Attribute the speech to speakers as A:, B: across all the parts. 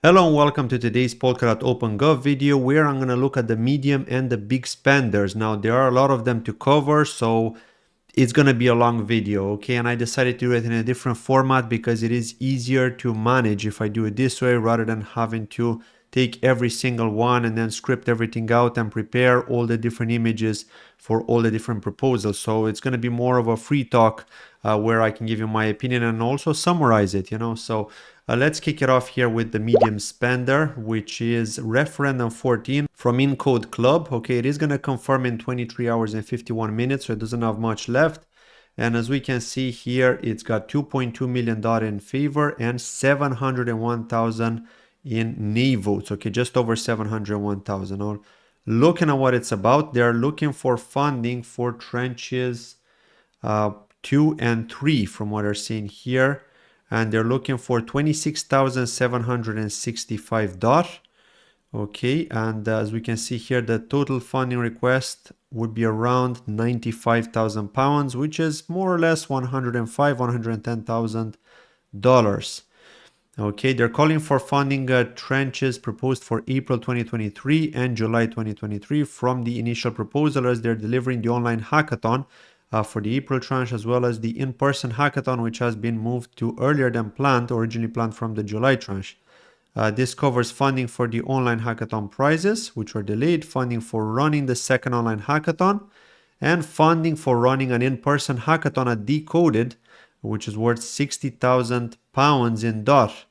A: Hello and welcome to today's Polkadot Open Gov video where I'm going to look at the medium and the big spenders. Now there are a lot of them to cover, so it's going to be a long video, okay? And I decided to do it in a different format because it is easier to manage if I do it this way rather than having to take every single one and then script everything out and prepare all the different images for all the different proposals. So it's going to be more of a free talk where I can give you my opinion and also summarize it, So let's kick it off here with the medium spender, which is Referendum 14 from EncodeClub. Okay, it is going to confirm in 23 hours and 51 minutes, so it doesn't have much left. And as we can see here, it's got $2.2 million in favor and 701,000 in nay votes. Okay, just over 701,000. Now, looking at what it's about, they're looking for funding for trenches 2 and 3 from what they're seeing here. And they're looking for 26,765 DOT. Okay, and as we can see here, the total funding request would be around 95,000 pounds, which is more or less $110,000. Okay, they're calling for funding trenches proposed for April 2023 and July 2023 from the initial proposal as they're delivering the online hackathon for the April tranche, as well as the in-person hackathon, which has been moved to earlier than planned, originally planned from the July tranche. This covers funding for the online hackathon prizes, which were delayed, funding for running the second online hackathon, and funding for running an in-person hackathon at Decoded, which is worth 60,000 pounds in DOT.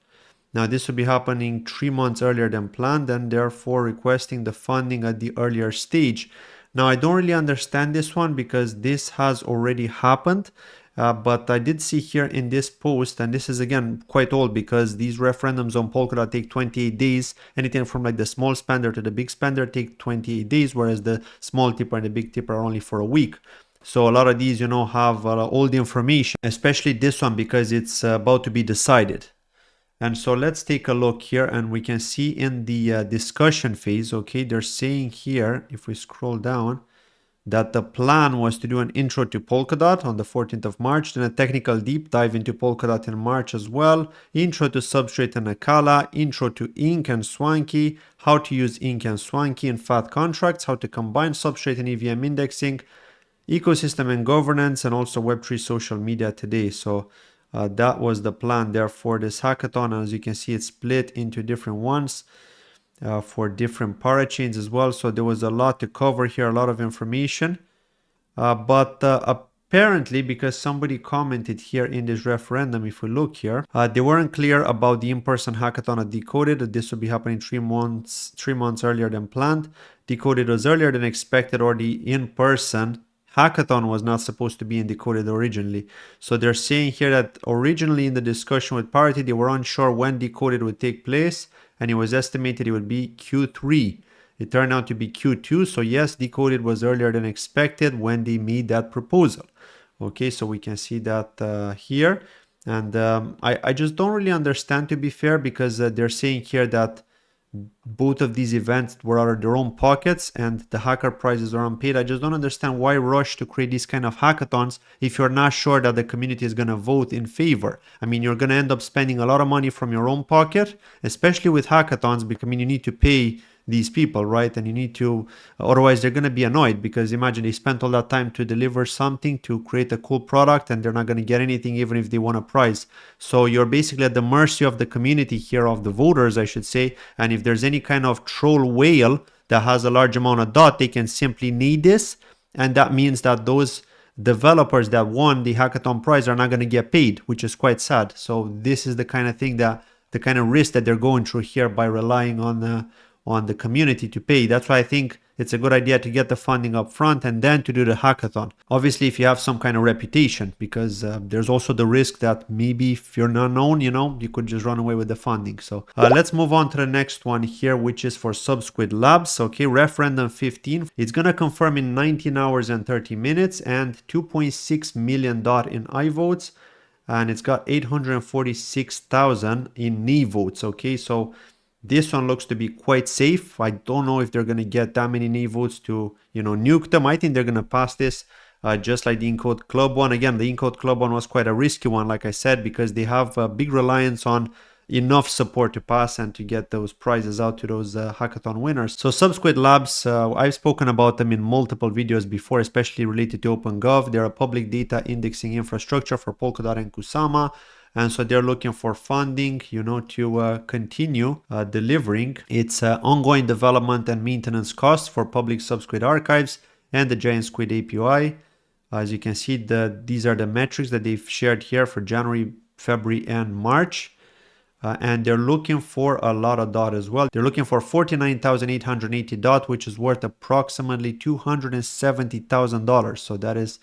A: Now, this will be happening 3 months earlier than planned, and therefore requesting the funding at the earlier stage. Now, I don't really understand this one because this has already happened, but I did see here in this post, and this is again quite old because these referendums on Polkadot take 28 days. Anything from like the small spender to the big spender take 28 days, whereas the small tipper and the big tipper are only for a week. So a lot of these, have all the information, especially this one because it's about to be decided. And so let's take a look here and we can see in the discussion phase, okay, they're saying here, if we scroll down, that the plan was to do an intro to Polkadot on the 14th of March, then a technical deep dive into Polkadot in March as well, intro to Subsquid and Nikola, intro to Ink and Swanky, how to use Ink and Swanky in fat contracts, how to combine Substrate and EVM indexing, ecosystem and governance, and also Web3 social media today. So that was the plan there for this hackathon. As you can see, it's split into different ones for different parachains as well. So there was a lot to cover here, a lot of information. But apparently, because somebody commented here in this referendum, if we look here, they weren't clear about the in-person hackathon at Decoded. This will be happening 3 months earlier than planned. Decoded was earlier than expected, or the in-person hackathon was not supposed to be in Decoded originally. So they're saying here that originally in the discussion with Parity, they were unsure when Decoded would take place, and it was estimated it would be Q3. It turned out to be Q2. So yes, Decoded was earlier than expected when they made that proposal. Okay, so we can see that here. And I just don't really understand, to be fair, because they're saying here that both of these events were out of their own pockets and the hacker prizes are unpaid. I just don't understand why rush to create these kind of hackathons if you're not sure that the community is going to vote in favor. I mean, you're going to end up spending a lot of money from your own pocket, especially with hackathons, because you need to pay these people, right? And you need to, otherwise they're going to be annoyed, because imagine they spent all that time to deliver something, to create a cool product, and they're not going to get anything even if they won a prize. So you're basically at the mercy of the community here, of the voters, I should say. And if there's any kind of troll whale that has a large amount of DOT, they can simply need this. And that means that those developers that won the hackathon prize are not going to get paid, which is quite sad. So this is the kind of thing that, the kind of risk that they're going through here by relying on the community to pay. That's why I think it's a good idea to get the funding up front and then to do the hackathon. Obviously, if you have some kind of reputation, because there's also the risk that maybe if you're not known, you could just run away with the funding. So let's move on to the next one here, which is for Subsquid Labs. Okay, Referendum 15. It's going to confirm in 19 hours and 30 minutes and 2.6 million DOT in I votes. And it's got 846,000 in nay votes. Okay, so this one looks to be quite safe. I don't know if they're going to get that many nay votes to, nuke them. I think they're going to pass this just like the EncodeClub one. Again, the EncodeClub one was quite a risky one, like I said, because they have a big reliance on enough support to pass and to get those prizes out to those hackathon winners. So Subsquid Labs, I've spoken about them in multiple videos before, especially related to Open Gov. They're a public data indexing infrastructure for Polkadot and Kusama. And so they're looking for funding, to continue delivering its ongoing development and maintenance costs for public Subsquid archives and the Giant Squid API. As you can see, these are the metrics that they've shared here for January, February, and March. And they're looking for a lot of DOT as well. They're looking for 49,880 DOT, which is worth approximately $270,000. So that is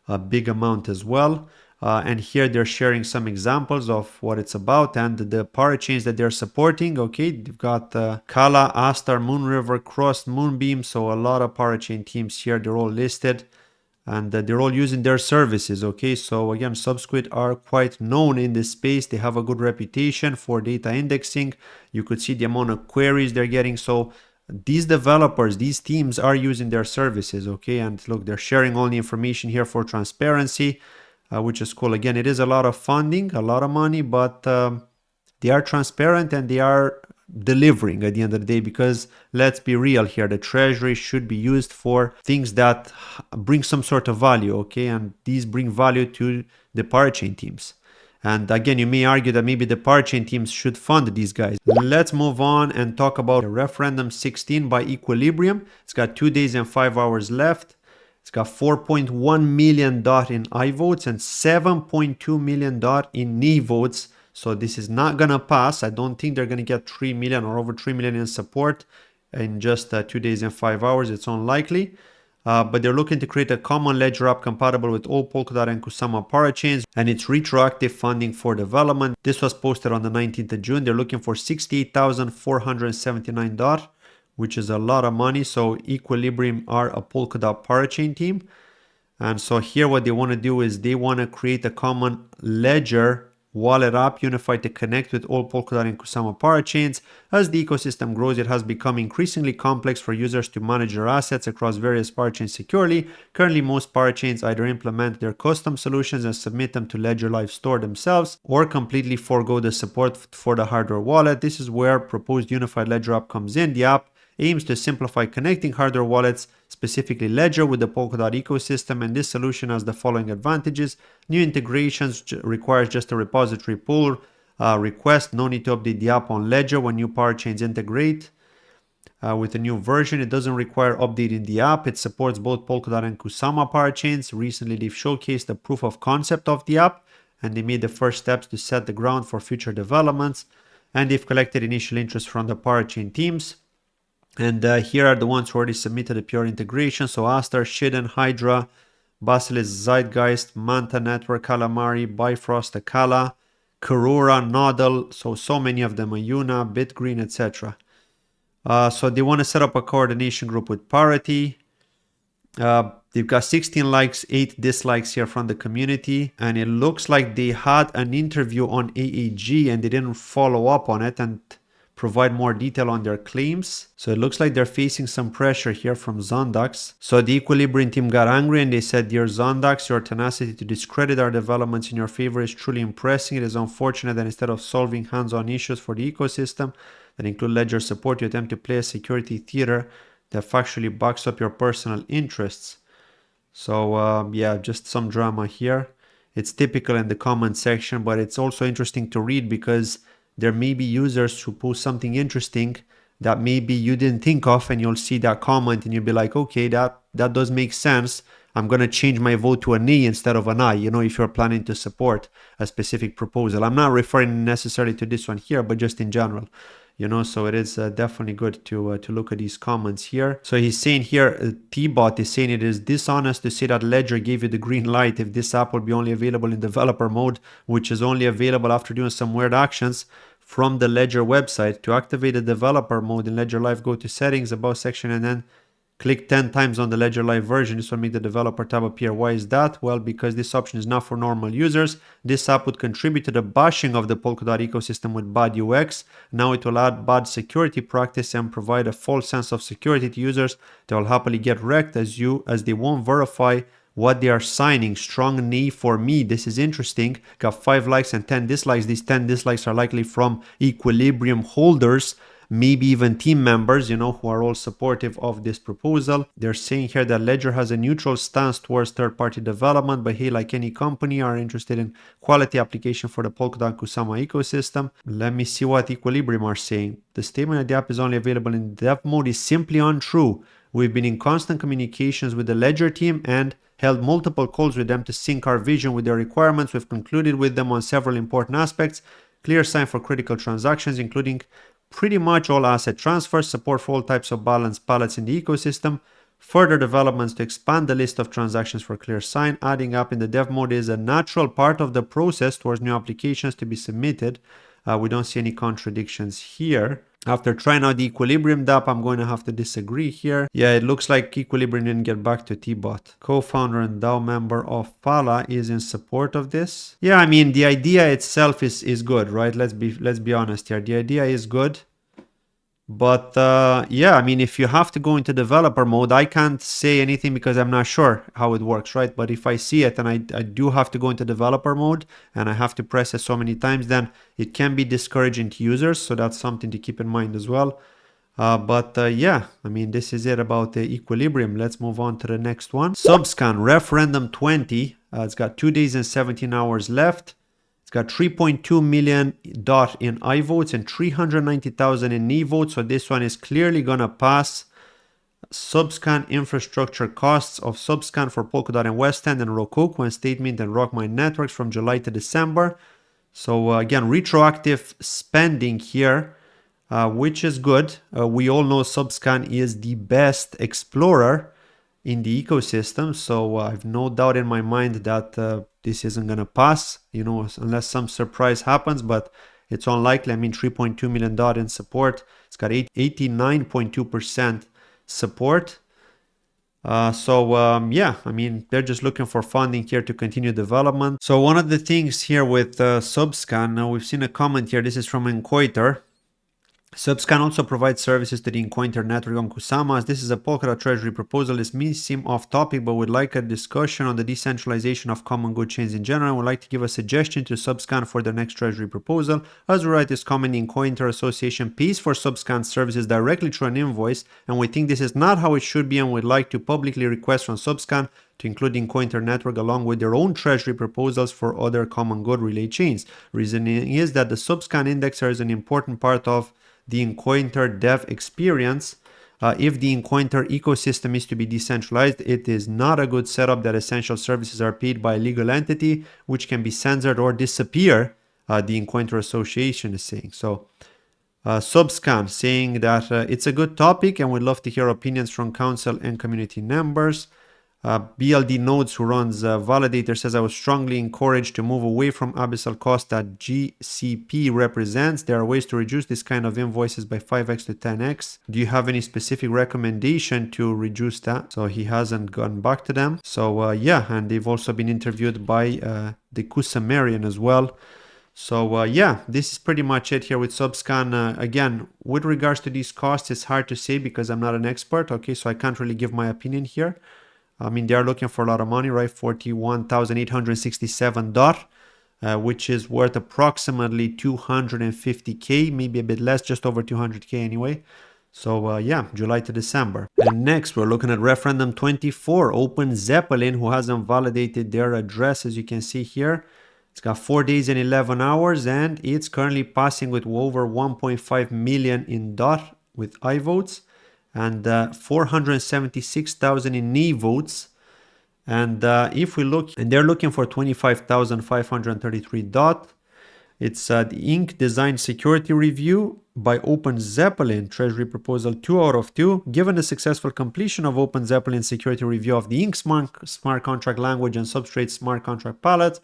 A: a big amount as well. And here they're sharing some examples of what it's about and the parachains that they're supporting. Okay, they've got Kala, Astar, Moonriver, Cross, Moonbeam. So a lot of parachain teams here. They're all listed. And they're all using their services. Okay, so again, Subsquid are quite known in this space. They have a good reputation for data indexing. You could see the amount of queries they're getting. So these developers, these teams are using their services. Okay, and look, they're sharing all the information here for transparency, which is cool. Again, it is a lot of funding, a lot of money, but they are transparent and they are delivering at the end of the day, because let's be real here, the treasury should be used for things that bring some sort of value, okay, and these bring value to the parachain teams. And again, you may argue that maybe the parachain teams should fund these guys. Let's move on and talk about the Referendum 16 by Equilibrium. It's got 2 days and 5 hours left. It's got 4.1 million DOT in I votes and 7.2 million DOT in knee votes. So this is not going to pass. I don't think they're going to get 3 million or over 3 million in support in just 2 days and 5 hours. It's unlikely. But they're looking to create a common ledger app compatible with all Polkadot and Kusama parachains, and it's retroactive funding for development. This was posted on the 19th of June. They're looking for 68,479 DOT, which is a lot of money. So Equilibrium are a Polkadot parachain team. And so here what they want to do is they want to create a common ledger wallet app unified to connect with all Polkadot and Kusama parachains. As the ecosystem grows, it has become increasingly complex for users to manage their assets across various parachains securely. Currently, most parachains either implement their custom solutions and submit them to Ledger Live Store themselves, or completely forego the support for the hardware wallet. This is where proposed unified ledger app comes in. The app aims to simplify connecting hardware wallets, specifically Ledger, with the Polkadot ecosystem, and this solution has the following advantages. New integrations requires just a repository pull request. No need to update the app on Ledger when new parachains integrate with a new version. It doesn't require updating the app. It supports both Polkadot and Kusama parachains. Recently, they've showcased the proof of concept of the app, and they made the first steps to set the ground for future developments. And they've collected initial interest from the parachain teams. And here are the ones who already submitted a pure integration. So Astar, Shiden, Hydra, Basilisk, Zeitgeist, Manta Network, Calamari, Bifrost, Akala, Karura, Nodal. So many of them, Ayuna, BitGreen, etc. So they want to set up a coordination group with Parity. They've got 16 likes, 8 dislikes here from the community. And it looks like they had an interview on AAG and they didn't follow up on it and provide more detail on their claims. So it looks like they're facing some pressure here from Zondax. So the Equilibrium team got angry and they said, "Dear Zondax, your tenacity to discredit our developments in your favor is truly impressing. It is unfortunate that instead of solving hands-on issues for the ecosystem that include Ledger support, you attempt to play a security theater that factually backs up your personal interests." So yeah, just some drama here. It's typical in the comment section, but it's also interesting to read because there may be users who post something interesting that maybe you didn't think of, and you'll see that comment and you'll be like, okay, that does make sense. I'm going to change my vote to an E instead of an I, if you're planning to support a specific proposal. I'm not referring necessarily to this one here, but just in general. So it is definitely good to look at these comments here. So he's saying here, T-Bot is saying it is dishonest to say that Ledger gave you the green light if this app will be only available in developer mode, which is only available after doing some weird actions from the Ledger website. To activate the developer mode in Ledger Live, go to settings, above section, and then click 10 times on the Ledger Live version. This will make the developer tab appear. Why is that? Well, because this option is not for normal users. This app would contribute to the bashing of the Polkadot ecosystem with bad UX. Now it will add bad security practice and provide a false sense of security to users. They will happily get wrecked as they won't verify what they are signing. Strong knee for me. This is interesting. Got 5 likes and 10 dislikes. These 10 dislikes are likely from Equilibrium holders, maybe even team members, you know, who are all supportive of this proposal. They're saying here that Ledger has a neutral stance towards third-party development, but hey, like any company, are interested in quality application for the Polkadot Kusama ecosystem. Let me see what Equilibrium are saying. The statement that the app is only available in dev mode is simply untrue. We've been in constant communications with the Ledger team and held multiple calls with them to sync our vision with their requirements. We've concluded with them on several important aspects. Clear sign for critical transactions, including pretty much all asset transfers, support for all types of balanced palettes in the ecosystem, further developments to expand the list of transactions for ClearSign. Adding up in the dev mode is a natural part of the process towards new applications to be submitted. We don't see any contradictions here. After trying out the Equilibrium dApp, I'm going to have to disagree here. Yeah, it looks like Equilibrium didn't get back to T-Bot. Co-founder and DAO member of Pala is in support of this. Yeah, I mean, the idea itself is good, right? Let's be honest here. The idea is good. But yeah, I mean, if you have to go into developer mode, I can't say anything because I'm not sure how it works, right? But if I see it and I do have to go into developer mode and I have to press it so many times, then it can be discouraging to users. So that's something to keep in mind as well. But yeah, I mean, this is it about the Equilibrium. Let's move on to the next one. Subscan, Referendum 20. It's got 2 days and 17 hours left. Got 3.2 million DOT in I votes and 390,000 in knee votes. So this one is clearly going to pass. Subscan infrastructure costs of Subscan for Polkadot and West End and Rococo and Statement and Rockmine networks from July to December. So again, retroactive spending here, which is good. We all know Subscan is the best explorer in the ecosystem. So I have no doubt in my mind that this isn't going to pass, you know, unless some surprise happens, but it's unlikely. I mean, 3.2 million DOT in support. It's got 89.2% support. Yeah, I mean, they're just looking for funding here to continue development. So one of the things here with Subscan, now we've seen a comment here. This is from Encointer. Subscan also provides services to the Encointer network on Kusama. This is a Polkadot Treasury proposal. This may seem off topic, but would like a discussion on the decentralization of common good chains in general. I would like to give a suggestion to Subscan for their next Treasury proposal. As we write this comment, the Encointer Association pays for Subscan services directly through an invoice, and we think this is not how it should be, and would like to publicly request from Subscan to include the Encointer network along with their own Treasury proposals for other common good relay chains. Reasoning is that the Subscan indexer is an important part of the Encointer dev experience. If the Encointer ecosystem is to be decentralized, it is not a good setup that essential services are paid by a legal entity which can be censored or disappear, the Encointer Association is saying. So Subscan saying that it's a good topic and would love to hear opinions from council and community members. BLD Nodes, who runs Validator, says, I was strongly encouraged to move away from abyssal cost that GCP represents. There are ways to reduce this kind of invoices by 5x to 10x. Do you have any specific recommendation to reduce that? So he hasn't gone back to them. So yeah, and they've also been interviewed by the Kusamarian as well. So yeah, this is pretty much it here with Subscan. Again, with regards to these costs, it's hard to say because I'm not an expert. Okay, so I can't really give my opinion here. I mean, they are looking for a lot of money, right? 41,867 DOT, which is worth approximately 250K, maybe a bit less, just over 200K anyway. So yeah, July to December. And next, we're looking at Referendum 24, OpenZeppelin, who hasn't validated their address, as you can see here. It's got 4 days and 11 hours, and it's currently passing with over 1.5 million in DOT with I votes, and 476,000 in knee votes. And if we look, and they're looking for 25,533 DOT. It's the Inc. Design Security Review by OpenZeppelin, Treasury Proposal 2 out of 2. Given the successful completion of OpenZeppelin Security Review of the Inc. Smart Contract Language and Substrate Smart Contract Palette,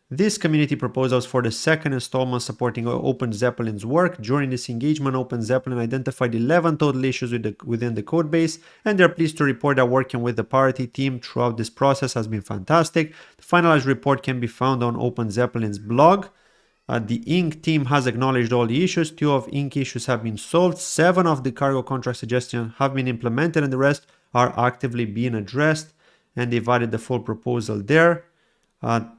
A: this community proposals for the second installment supporting OpenZeppelin's work. During this engagement, OpenZeppelin identified 11 total issues within the codebase, and they're pleased to report that working with the parity team throughout this process has been fantastic. The finalized report can be found on OpenZeppelin's blog. The Inc. team has acknowledged all the issues. 2 of Inc. issues have been solved. 7 of the cargo contract suggestions have been implemented, and the rest are actively being addressed. and they've added the full proposal there.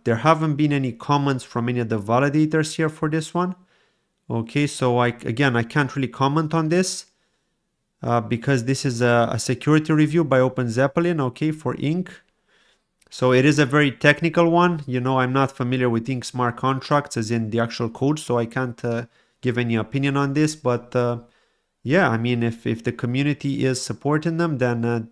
A: There haven't been any comments from any of the validators here for this one. Okay, so I can't really comment on this because this is a security review by OpenZeppelin, okay, for Inc. So it is a very technical one. You know, I'm not familiar with Inc smart contracts as in the actual code, so I can't give any opinion on this. But yeah, I mean, if the community is supporting them, then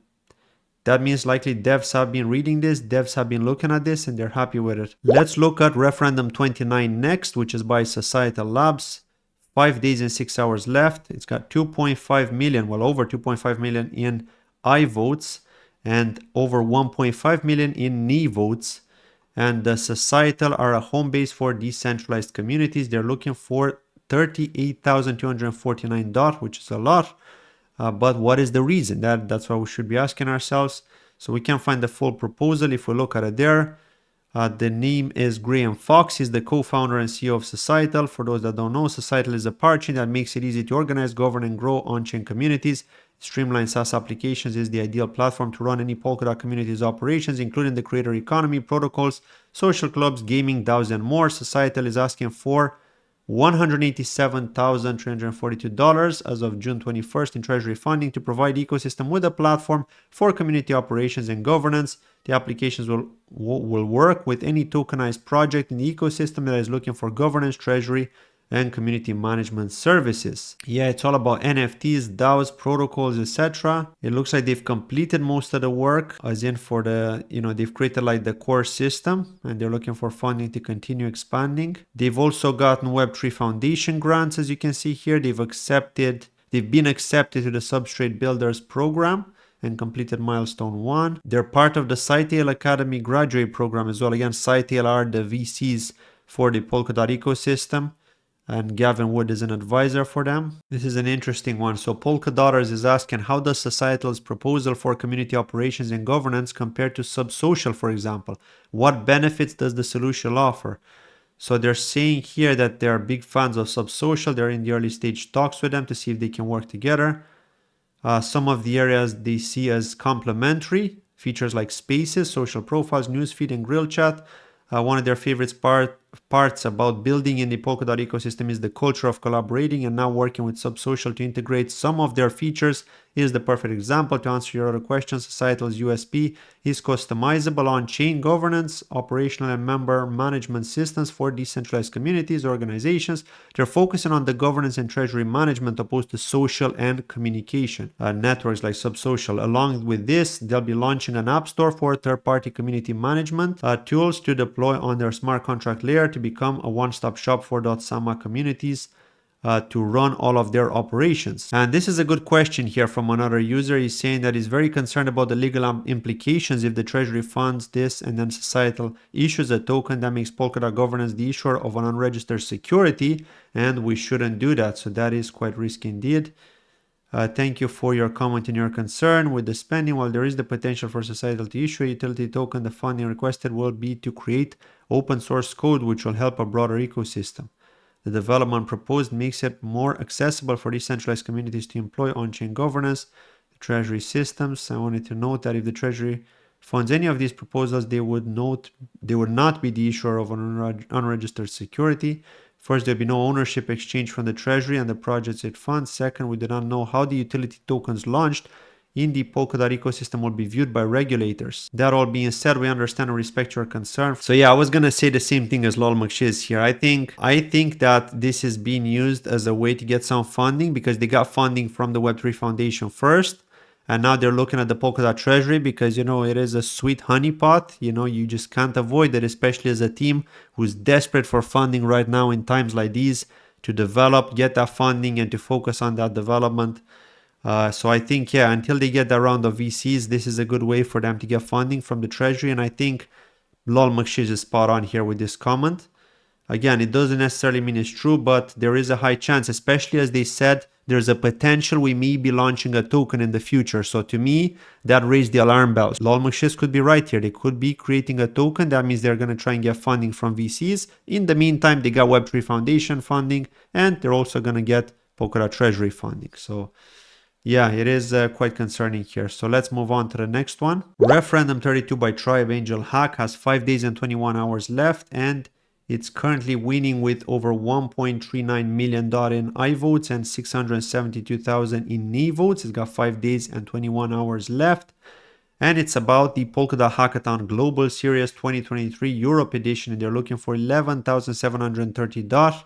A: that means likely devs have been reading this, devs have been looking at this, and they're happy with it. Let's look at Referendum 29 next, which is by Societal Labs. 5 days and 6 hours left. It's got 2.5 million, well over 2.5 million in I votes and over 1.5 million in NE votes. And the Societal are a home base for decentralized communities. They're looking for 38,249 DOT, which is a lot. But what is the reason? That's what we should be asking ourselves. So we can find the full proposal if we look at it there. The name is Graham Fox. He's the co-founder and CEO of Societal. For those that don't know, Societal is a parachain that makes it easy to organize, govern, and grow on-chain communities. Streamlined SaaS applications is the ideal platform to run any Polkadot community's operations, including the creator economy, protocols, social clubs, gaming, DAOs, and more. Societal is asking for $187,342 as of June 21st in treasury funding to provide the ecosystem with a platform for community operations and governance. The applications will work with any tokenized project in the ecosystem that is looking for governance, treasury, and community management services. Yeah, it's all about NFTs, DAOs, protocols, etc. It looks like they've completed most of the work, as in for the, they've created like the core system and they're looking for funding to continue expanding. They've also gotten Web3 Foundation grants, as you can see here. They've been accepted to the Substrate Builders program and completed milestone 1. They're part of the Societal Academy graduate program as well. Again, Societal are the VCs for the Polkadot ecosystem, and Gavin Wood is an advisor for them. This is an interesting one. So Polkadotters is asking, how does Societal's proposal for community operations and governance compare to Subsocial, for example? What benefits does the solution offer? So they're saying here that they are big fans of Subsocial. They're in the early stage talks with them to see if they can work together. Some of the areas they see as complementary, features like spaces, social profiles, newsfeed, and grill chat. One of their favorite parts about building in the Polkadot ecosystem is the culture of collaborating, and now working with Subsocial to integrate some of their features is the perfect example. To answer your other questions, Societal's USP is customizable on-chain governance, operational and member management systems for decentralized communities, organizations. They're focusing on the governance and treasury management opposed to social and communication networks like Subsocial. Along with this, they'll be launching an app store for third-party community management tools to deploy on their smart contract layer to become a one-stop shop for .sama communities to run all of their operations. And this is a good question here from another user. He's saying that he's very concerned about the legal implications if the treasury funds this and then Societal issues a token that makes Polkadot governance the issuer of an unregistered security, and we shouldn't do that. So that is quite risky indeed. Thank you for your comment and your concern with the spending. While there is the potential for Societal to issue a utility token, the funding requested will be to create open source code which will help a broader ecosystem. The development proposed makes it more accessible for decentralized communities to employ on-chain governance, treasury systems. I wanted to note that if the treasury funds any of these proposals, they would not be the issuer of an unregistered security. First, there'll be no ownership exchange from the treasury and the projects it funds. Second, we do not know how the utility tokens launched in the Polkadot ecosystem will be viewed by regulators. That all being said, we understand and respect your concern. So yeah, I was gonna say the same thing as LolMcShiz here. I think that this is being used as a way to get some funding because they got funding from the Web3 Foundation first. And now they're looking at the Polkadot Treasury because, it is a sweet honeypot. You just can't avoid it, especially as a team who's desperate for funding right now in times like these to develop, get that funding and to focus on that development. So I think, yeah, until they get that round of VCs, this is a good way for them to get funding from the treasury. And I think LolMcShiz is spot on here with this comment. Again, it doesn't necessarily mean it's true, but there is a high chance, especially as they said, there's a potential we may be launching a token in the future. So to me, that raised the alarm bells. LolMcShiz could be right here. They could be creating a token. That means they're going to try and get funding from VCs. In the meantime, they got Web3 Foundation funding, and they're also going to get Polkadot Treasury funding. So Yeah, it is quite concerning here. So let's move on to the next one. Referendum 32 by Tribe Angelhack has 5 days and 21 hours left, and it's currently winning with over $1.39 million in I votes and 672,000 in knee votes. It's got 5 days and 21 hours left. And it's about the Polkadot Hackathon Global Series 2023 Europe Edition. And they're looking for 11,730 DOT,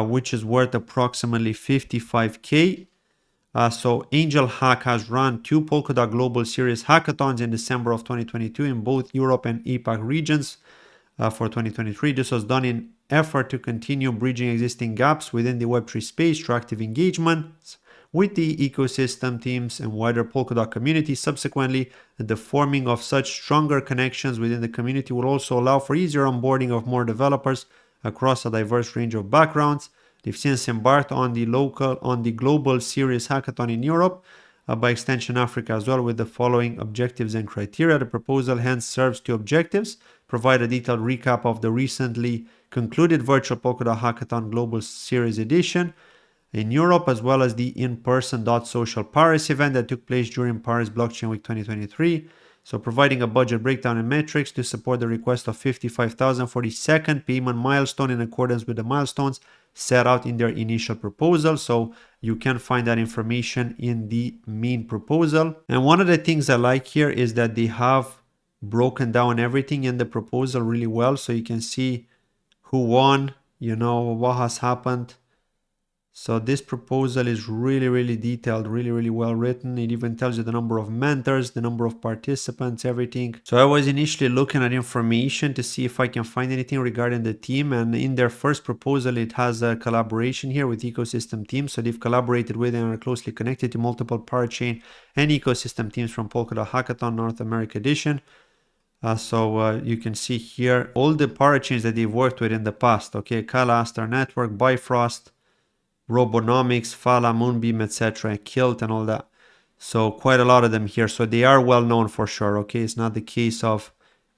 A: which is worth approximately 55K. So Angelhack has run 2 Polkadot Global Series hackathons in December of 2022 in both Europe and APAC regions for 2023. This was done in effort to continue bridging existing gaps within the Web3 space through active engagements with the ecosystem teams and wider Polkadot community. Subsequently, the forming of such stronger connections within the community will also allow for easier onboarding of more developers across a diverse range of backgrounds. They've since embarked on the global series hackathon in Europe, by extension Africa as well, with the following objectives and criteria. The proposal hence serves 2 objectives: provide a detailed recap of the recently concluded virtual Polkadot Hackathon Global Series Edition in Europe, as well as the in-person .social Paris event that took place during Paris Blockchain Week 2023. So providing a budget breakdown and metrics to support the request of 55,000 for the second payment milestone in accordance with the milestones set out in their initial proposal. So you can find that information in the main proposal. And one of the things I like here is that they have broken down everything in the proposal really well. So you can see who won, what has happened. So this proposal is really detailed, really well written. It even tells you the number of mentors, the number of participants, everything. So I was initially looking at information to see if I can find anything regarding the team. And in their first proposal, it has a collaboration here with ecosystem teams. So they've collaborated with and are closely connected to multiple parachain and ecosystem teams from Polkadot Hackathon North America Edition. So you can see here all the parachains that they've worked with in the past. Okay, Kala, Astar Network, Bifrost, Robonomics, Fala, Moonbeam, etc., Kilt, and all that. So quite a lot of them here. So they are well known for sure. Okay, it's not the case of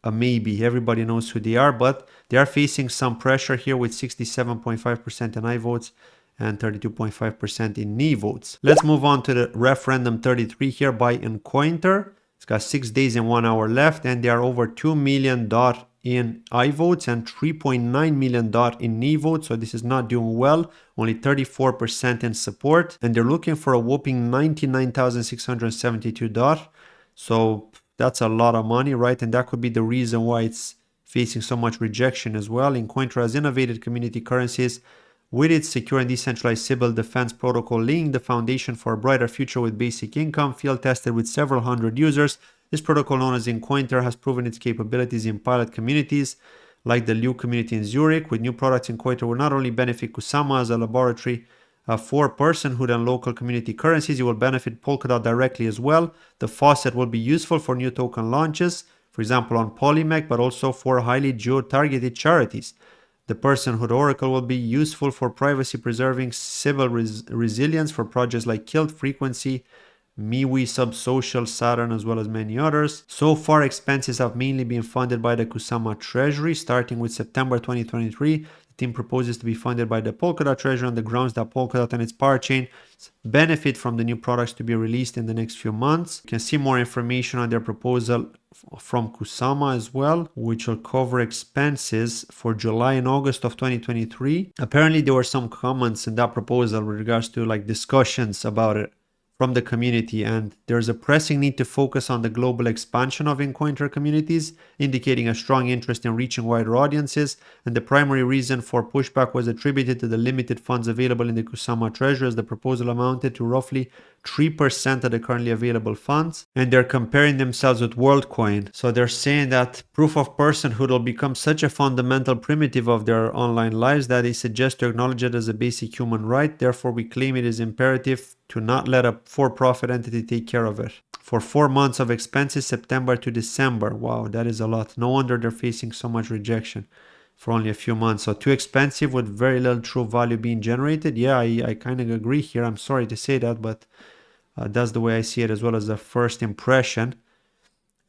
A: a maybe. Everybody knows who they are, but they are facing some pressure here with 67.5% in I votes and 32.5% in knee votes. Let's move on to the Referendum 33 here by Encointer. It's got 6 days and 1 hour left, and they are over 2 million DOT in I votes and 3.9 million DOT in knee votes. So this is not doing well, only 34% in support, and they're looking for a whopping 99,672 DOT. So that's a lot of money, right? And that could be the reason why it's facing so much rejection as well. Encointer has innovated community currencies with its secure and decentralized Sybil defense protocol, laying the foundation for a brighter future with basic income. Field tested with several hundred users, this protocol, known as Encointer, has proven its capabilities in pilot communities like the Liu community in Zurich. With new products, Encointer will not only benefit Kusama as a laboratory for personhood and local community currencies, it will benefit Polkadot directly as well. The faucet will be useful for new token launches, for example on Polymech, but also for highly geo-targeted charities. The personhood oracle will be useful for privacy-preserving Sybil resilience for projects like Kilt, Frequency, MiWi, Subsocial, Saturn, as well as many others. So far, expenses have mainly been funded by the Kusama Treasury. Starting with September 2023, the team proposes to be funded by the Polkadot Treasury on the grounds that Polkadot and its parachain benefit from the new products to be released in the next few months. You can see more information on their proposal from Kusama as well, which will cover expenses for July and August of 2023. Apparently, there were some comments in that proposal with regards to discussions about it from the community, and there's a pressing need to focus on the global expansion of Encointer communities, indicating a strong interest in reaching wider audiences, and the primary reason for pushback was attributed to the limited funds available in the Kusama Treasury, as the proposal amounted to roughly 3% of the currently available funds, and they're comparing themselves with WorldCoin. So they're saying that proof of personhood will become such a fundamental primitive of their online lives that they suggest to acknowledge it as a basic human right. Therefore, we claim it is imperative to not let a for-profit entity take care of it. For 4 months of expenses, September to December. Wow, that is a lot. No wonder they're facing so much rejection for only a few months. So too expensive with very little true value being generated. Yeah, I kind of agree here. I'm sorry to say that, but that's the way I see it as well as the first impression.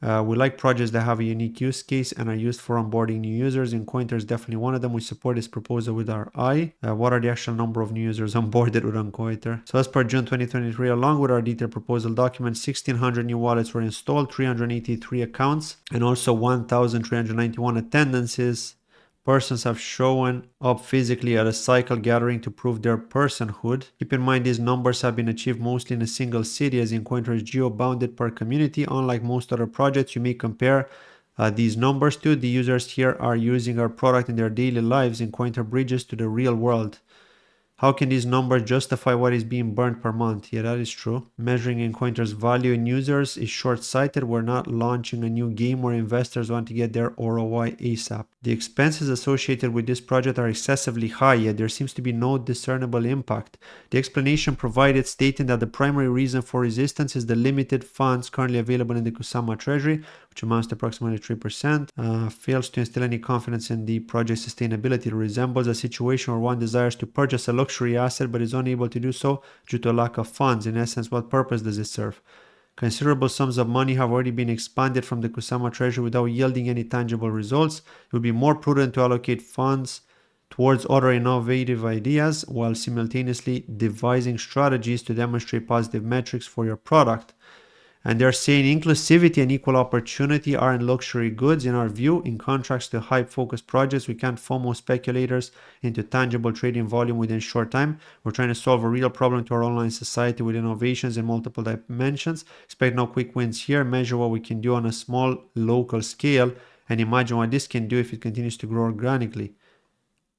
A: We like projects that have a unique use case and are used for onboarding new users. Encointer is definitely one of them. We support this proposal with our eye. What are the actual number of new users onboarded with Encointer? So as per June 2023, along with our detailed proposal document, 1,600 new wallets were installed, 383 accounts, and also 1,391 attendances. Persons have shown up physically at a cycle gathering to prove their personhood. Keep in mind these numbers have been achieved mostly in a single city, as Encointer is geo-bounded per community. Unlike most other projects you may compare these numbers to, the users here are using our product in their daily lives. Encointer bridges to the real world. How can these numbers justify what is being burned per month? Yeah, that is true. Measuring Encointer's value in users is short-sighted. We're not launching a new game where investors want to get their ROI ASAP. The expenses associated with this project are excessively high, yet there seems to be no discernible impact. The explanation provided stating that the primary reason for resistance is the limited funds currently available in the Kusama Treasury, which amounts to approximately 3%, fails to instill any confidence in the project's sustainability. It resembles a situation where one desires to purchase a luxury asset but is unable to do so due to a lack of funds. In essence, what purpose does it serve? Considerable sums of money have already been expanded from the Kusama Treasury without yielding any tangible results. It would be more prudent to allocate funds towards other innovative ideas while simultaneously devising strategies to demonstrate positive metrics for your product. And they're saying inclusivity and equal opportunity are in luxury goods in our view. In contrast to hype-focused projects, we can't FOMO speculators into tangible trading volume within a short time. We're trying to solve a real problem to our online society with innovations in multiple dimensions. Expect no quick wins here. Measure what we can do on a small local scale and imagine what this can do if it continues to grow organically.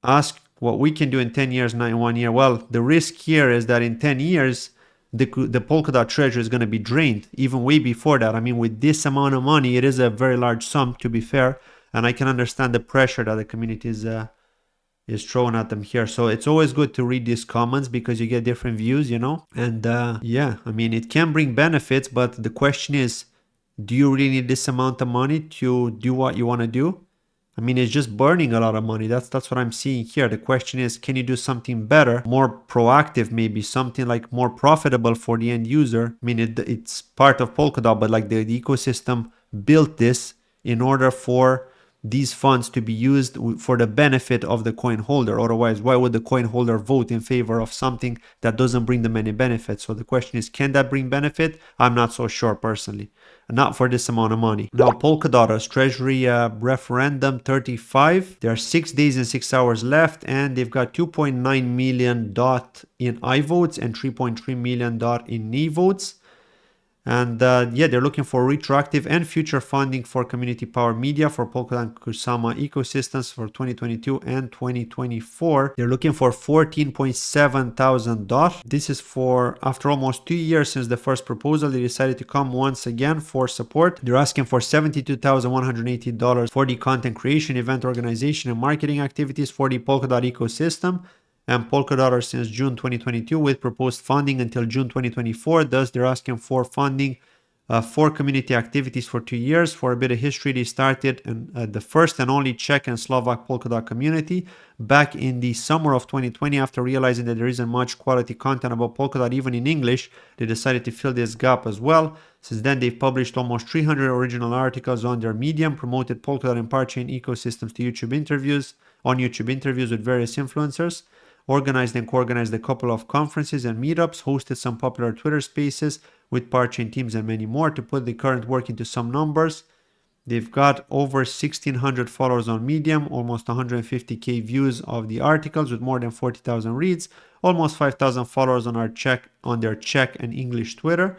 A: Ask what we can do in 10 years, not in 1 year. Well, the risk here is that in 10 years, the Polkadot Treasury is going to be drained, even way before that. I mean, with this amount of money, it is a very large sum, to be fair, and I can understand the pressure that the community is throwing at them here. So it's always good to read these comments because you get different views, you know? And yeah, I mean, it can bring benefits, but the question is, do you really need this amount of money to do what you want to do? I mean, it's just burning a lot of money. That's what I'm seeing here. The question is, can you do something better, more proactive, maybe something like more profitable for the end user? I mean, it's part of Polkadot, but like the ecosystem built this in order for these funds to be used for the benefit of the coin holder. Otherwise, why would the coin holder vote in favor of something that doesn't bring them any benefit? So the question is, can that bring benefit? I'm not so sure personally. Not for this amount of money. Now, Polkadotters Treasury Referendum 35. There are 6 days and 6 hours left, and they've got 2.9 million DOT in I votes and 3.3 million DOT in knee votes. And yeah, they're looking for retroactive and future funding for community power media for Polkadot and Kusama ecosystems for 2022 and 2024. They're looking for 14.7 thousand DOT. This is for after almost 2 years since the first proposal. They decided to come once again for support. They're asking for $72,180 for the content creation, event organization, and marketing activities for the Polkadot ecosystem. And Polkadotters since June 2022 with proposed funding until June 2024. Thus, they're asking for funding for community activities for 2 years. For a bit of history, they started the first and only Czech and Slovak Polkadot community back in the summer of 2020. After realizing that there isn't much quality content about Polkadot, even in English, they decided to fill this gap as well. Since then, they've published almost 300 original articles on their Medium, promoted Polkadot and Parchain ecosystems to YouTube interviews with various influencers, organized and co-organized a couple of conferences and meetups, hosted some popular Twitter spaces with Parchain teams and many more. To put the current work into some numbers, they've got over 1,600 followers on Medium, almost 150k views of the articles with more than 40,000 reads, almost 5,000 followers on their Czech and English Twitter,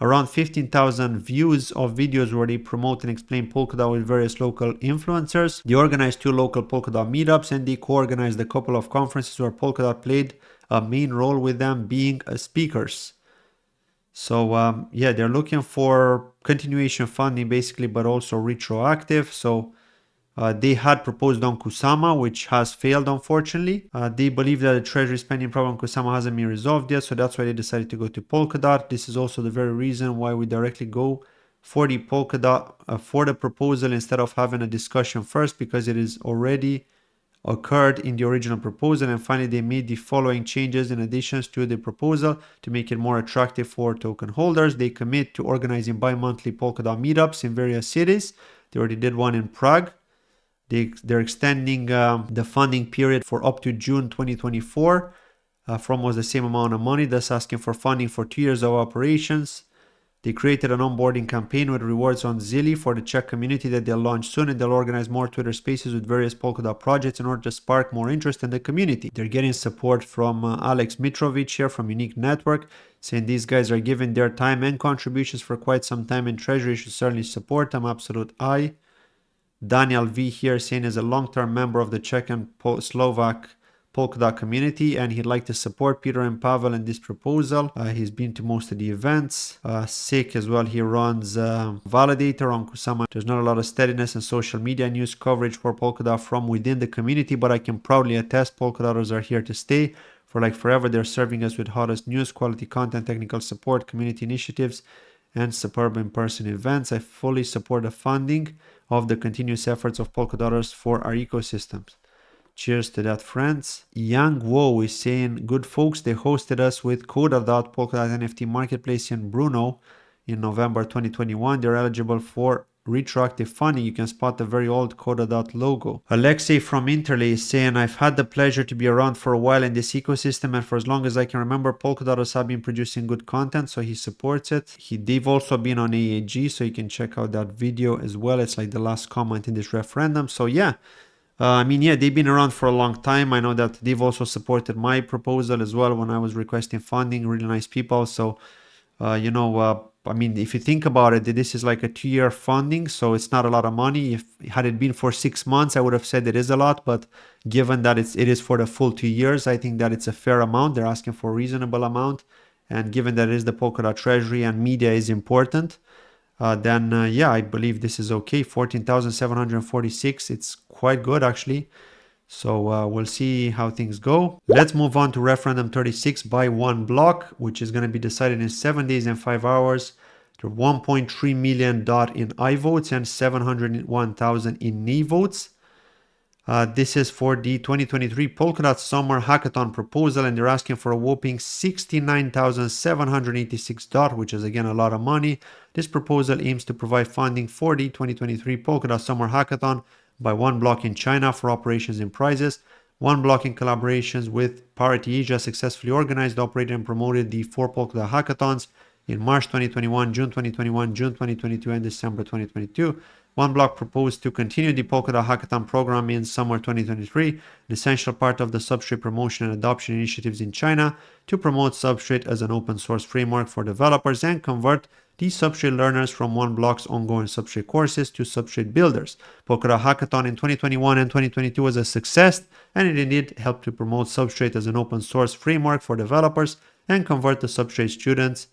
A: around 15,000 views of videos where they promote and explain Polkadot with various local influencers. They organized 2 local Polkadot meetups, and they co-organized a couple of conferences where Polkadot played a main role with them being speakers. So yeah, they're looking for continuation funding basically, but also retroactive. So they had proposed on Kusama, which has failed, unfortunately. They believe that the treasury spending problem on Kusama hasn't been resolved yet, so that's why they decided to go to Polkadot. This is also the very reason why we directly go for the Polkadot, for the proposal instead of having a discussion first, because it is already occurred in the original proposal, and finally they made the following changes in additions to the proposal to make it more attractive for token holders. They commit to organizing bi-monthly Polkadot meetups in various cities. They already did one in Prague. They're extending the funding period for up to June 2024 from almost the same amount of money, thus asking for funding for 2 years of operations. They created an onboarding campaign with rewards on Zilli for the Czech community that they'll launch soon, and they'll organize more Twitter spaces with various Polkadot projects in order to spark more interest in the community. They're getting support from Alex Mitrovic here from Unique Network, saying these guys are giving their time and contributions for quite some time, and Treasury should certainly support them. Absolute I. Daniel V here saying as a long-term member of the Czech and Slovak Polkadot community, and he'd like to support Peter and Pavel in this proposal. He's been to most of the events. Sick as well, he runs Validator on Kusama. There's not a lot of steadiness and social media news coverage for Polkadot from within the community, but I can proudly attest Polkadotters are here to stay. For like forever, they're serving us with hottest news, quality content, technical support, community initiatives, and superb in-person events. I fully support the funding of the continuous efforts of Polkadotters for our ecosystems. Cheers to that, friends. Yang Wo is saying, good folks, they hosted us with Polkadot NFT Marketplace in Brno in November 2021. They're eligible for retroactive funding. You can spot the very old Polkadot logo. Alexei from Interlay is saying, I've had the pleasure to be around for a while in this ecosystem, and for as long as I can remember, Polkadotters have been producing good content, so he supports it. They've also been on AAG, so you can check out that video as well. It's like the last comment in this referendum. So yeah. They've been around for a long time. I know that they've also supported my proposal as well when I was requesting funding. Really nice people. So, if you think about it, this is like a 2-year funding, so it's not a lot of money. Had it been for 6 months, I would have said it is a lot. But given that it is for the full 2 years, I think that it's a fair amount. They're asking for a reasonable amount. And given that it is the Polkadot Treasury and media is important, I believe this is okay. 14,746. It's quite good, actually. So we'll see how things go. Let's move on to Referendum 36 by OneBlock, which is going to be decided in 7 days and 5 hours. There are 1.3 million in I votes and 701,000 in nay votes. This is for the 2023 Polkadot Summer Hackathon proposal, and they're asking for a whopping 69,786 DOT, which is again a lot of money. This proposal aims to provide funding for the 2023 Polkadot Summer Hackathon by OneBlock in China for operations and prizes. OneBlock, in collaborations with Parity Asia, successfully organized, operated, and promoted the 4 Polkadot Hackathons in March 2021, June 2021, June 2022, and December 2022. OneBlock proposed to continue the Polkadot Hackathon program in summer 2023, an essential part of the Substrate promotion and adoption initiatives in China to promote Substrate as an open source framework for developers and convert these Substrate learners from OneBlock's ongoing Substrate courses to Substrate builders. Polkadot Hackathon in 2021 and 2022 was a success, and it indeed helped to promote Substrate as an open source framework for developers and convert the Substrate students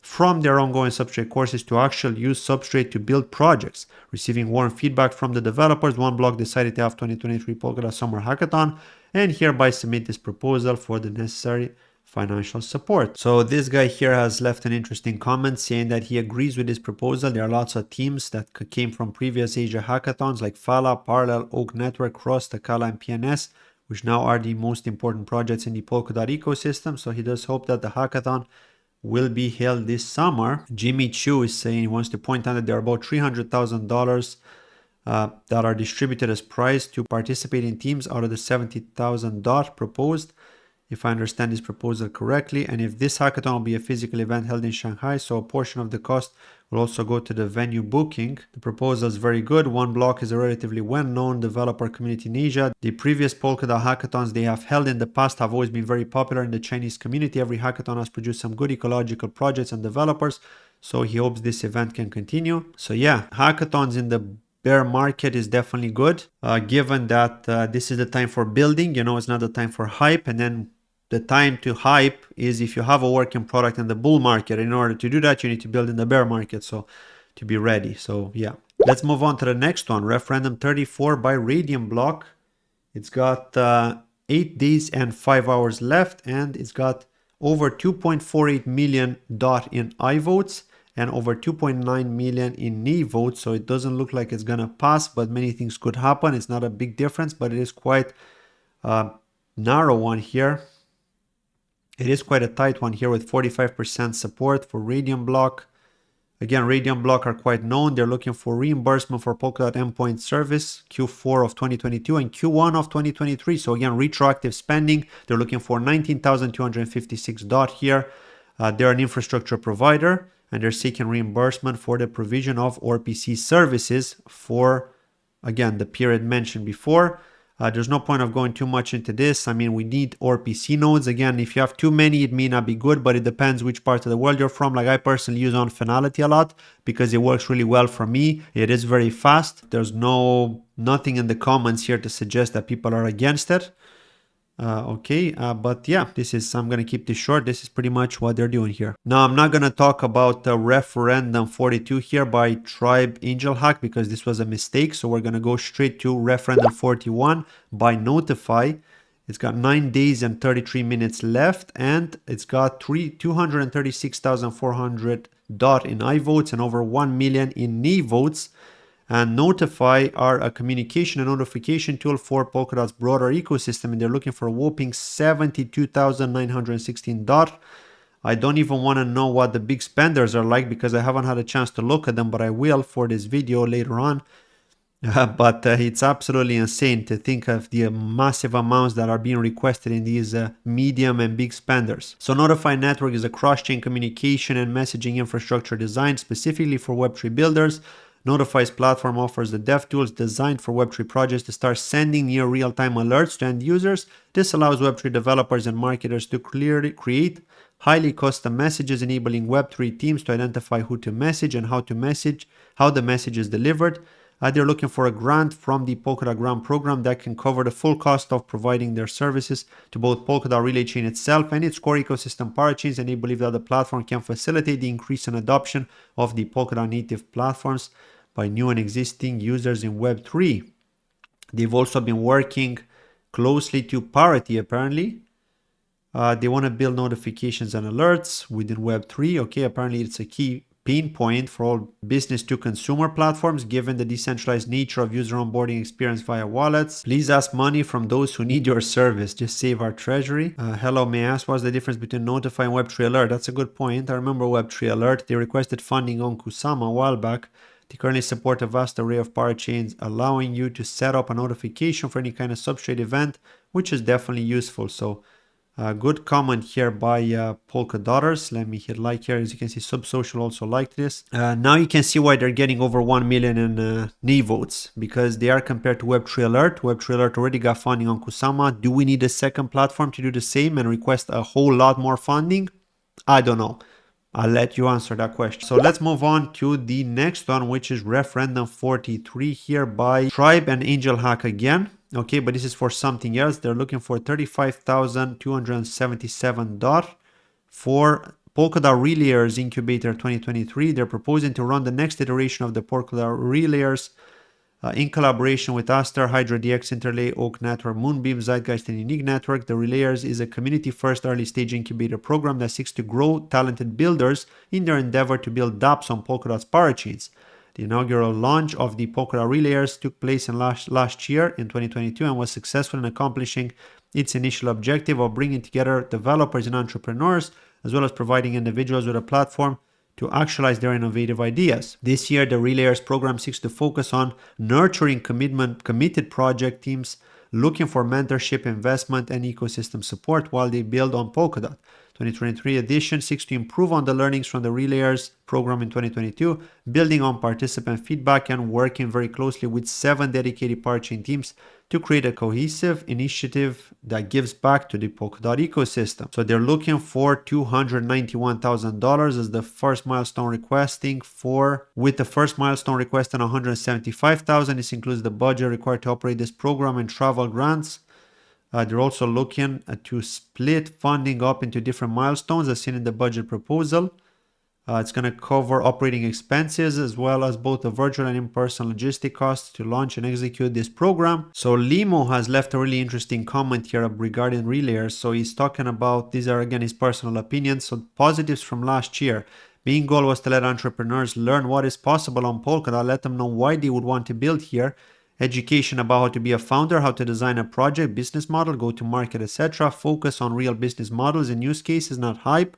A: from their ongoing Substrate courses to actually use Substrate to build projects. Receiving warm feedback from the developers, OneBlock decided to have 2023 Polkadot Summer Hackathon and hereby submit this proposal for the necessary financial support. So this guy here has left an interesting comment saying that he agrees with this proposal. There are lots of teams that came from previous Asia hackathons like Fala, Parallel, Oak Network, Cross, Takala, and PNS, which now are the most important projects in the Polkadot ecosystem. So he does hope that the hackathon will be held this summer. Jimmy Chu is saying he wants to point out that there are about $300,000 that are distributed as prize to participating teams out of the 70,000 DOT proposed, if I understand this proposal correctly. And if this hackathon will be a physical event held in Shanghai, so a portion of the cost will also go to the venue booking. The proposal is very good. OneBlock is a relatively well-known developer community in Asia. The previous Polkadot hackathons they have held in the past have always been very popular in the Chinese community. Every hackathon has produced some good ecological projects and developers, so he hopes this event can continue. So yeah, hackathons in the bear market is definitely good, given that this is the time for building. It's not the time for hype, and then the time to hype is if you have a working product in the bull market. In order to do that, you need to build in the bear market, so to be ready. So yeah, let's move on to the next one. Referendum 34 by RadiumBlock. It's got 8 days and 5 hours left, and it's got over 2.48 million DOT in I votes and over 2.9 million in nay votes. So it doesn't look like it's gonna pass, but many things could happen. It's not a big difference, but it is quite a narrow one here. It is quite a tight one here with 45% support for RadiumBlock. Again, RadiumBlock are quite known. They're looking for reimbursement for Polkadot endpoint service Q4 of 2022 and Q1 of 2023. So again, retroactive spending. They're looking for 19,256 DOT here. They're an infrastructure provider and they're seeking reimbursement for the provision of RPC services for, again, the period mentioned before. There's no point of going too much into this. I mean, we need RPC nodes. Again, if you have too many, it may not be good, but it depends which part of the world you're from. Like I personally use on Finality a lot because it works really well for me. It is very fast. There's nothing in the comments here to suggest that people are against it. But yeah, I'm going to keep this short. This is pretty much what they're doing here. Now, I'm not going to talk about the Referendum 42 here by Tribe Angelhack because this was a mistake. So we're going to go straight to Referendum 41 by Notifi. It's got 9 days and 33 minutes left, and it's got 236,400 DOT in I votes and over 1 million in nay votes. And Notifi are a communication and notification tool for Polkadot's broader ecosystem, and they're looking for a whopping 72,916 DOT. I don't even want to know what the big spenders are like because I haven't had a chance to look at them, but I will for this video later on. But it's absolutely insane to think of the massive amounts that are being requested in these medium and big spenders. So Notifi Network is a cross-chain communication and messaging infrastructure designed specifically for Web3 builders. Notifi's platform offers the dev tools designed for Web3 projects to start sending near real-time alerts to end users. This allows Web3 developers and marketers to clearly create highly custom messages, enabling Web3 teams to identify who to message and how the message is delivered. They're looking for a grant from the Polkadot Grant program that can cover the full cost of providing their services to both Polkadot Relay Chain itself and its core ecosystem parachains, and they believe that the platform can facilitate the increase in adoption of the Polkadot native platforms by new and existing users in Web3. They've also been working closely to Parity, apparently. They want to build notifications and alerts within Web3. Okay, apparently it's a key pain point for all business to consumer platforms, given the decentralized nature of user onboarding experience via wallets. Please ask money from those who need your service. Just save our treasury. Hello, may I ask what's the difference between Notifi and Web3 Alert? That's a good point. I remember Web3 Alert. They requested funding on Kusama a while back. They currently support a vast array of parachains, allowing you to set up a notification for any kind of substrate event, which is definitely useful. So good comment here by Polkadotters. Let me hit like here. As you can see, Subsocial also liked this. Now you can see why they're getting over 1 million in nay votes, because they are compared to Web3 Alert. Web3 Alert already got funding on Kusama. Do we need a second platform to do the same and request a whole lot more funding? I don't know. I'll let you answer that question. So let's move on to the next one, which is Referendum 43 here by Tribe and Angelhack again. Okay, but this is for something else. They're looking for 35,277 DOT for Polkadot Relayers Incubator 2023. They're proposing to run the next iteration of the Polkadot Relayers in collaboration with Aster, Hydra DX, Interlay, Oak Network, Moonbeam, Zeitgeist, and Unique Network. The Relayers is a community-first early-stage incubator program that seeks to grow talented builders in their endeavor to build dApps on Polkadot's parachains. The inaugural launch of the Polkadot Relayers took place in last year in 2022 and was successful in accomplishing its initial objective of bringing together developers and entrepreneurs, as well as providing individuals with a platform to actualize their innovative ideas. This year, the Relayers program seeks to focus on nurturing committed project teams looking for mentorship, investment, and ecosystem support while they build on Polkadot. 2023 edition seeks to improve on the learnings from the Relayers program in 2022, building on participant feedback and working very closely with 7 dedicated parachain teams to create a cohesive initiative that gives back to the Polkadot ecosystem. So they're looking for $291,000 as the first milestone requesting with the first milestone requesting $175,000. This includes the budget required to operate this program and travel grants. They're also looking to split funding up into different milestones as seen in the budget proposal. It's going to cover operating expenses as well as both the virtual and in-person logistic costs to launch and execute this program. So Limo has left a really interesting comment here regarding Relayers. So he's talking about, these are again his personal opinions. So positives from last year: Main goal was to let entrepreneurs learn what is possible on Polkadot, let them know why they would want to build here, education about how to be a founder, how to design a project, business model, go to market, etc. Focus on real business models and use cases, not hype.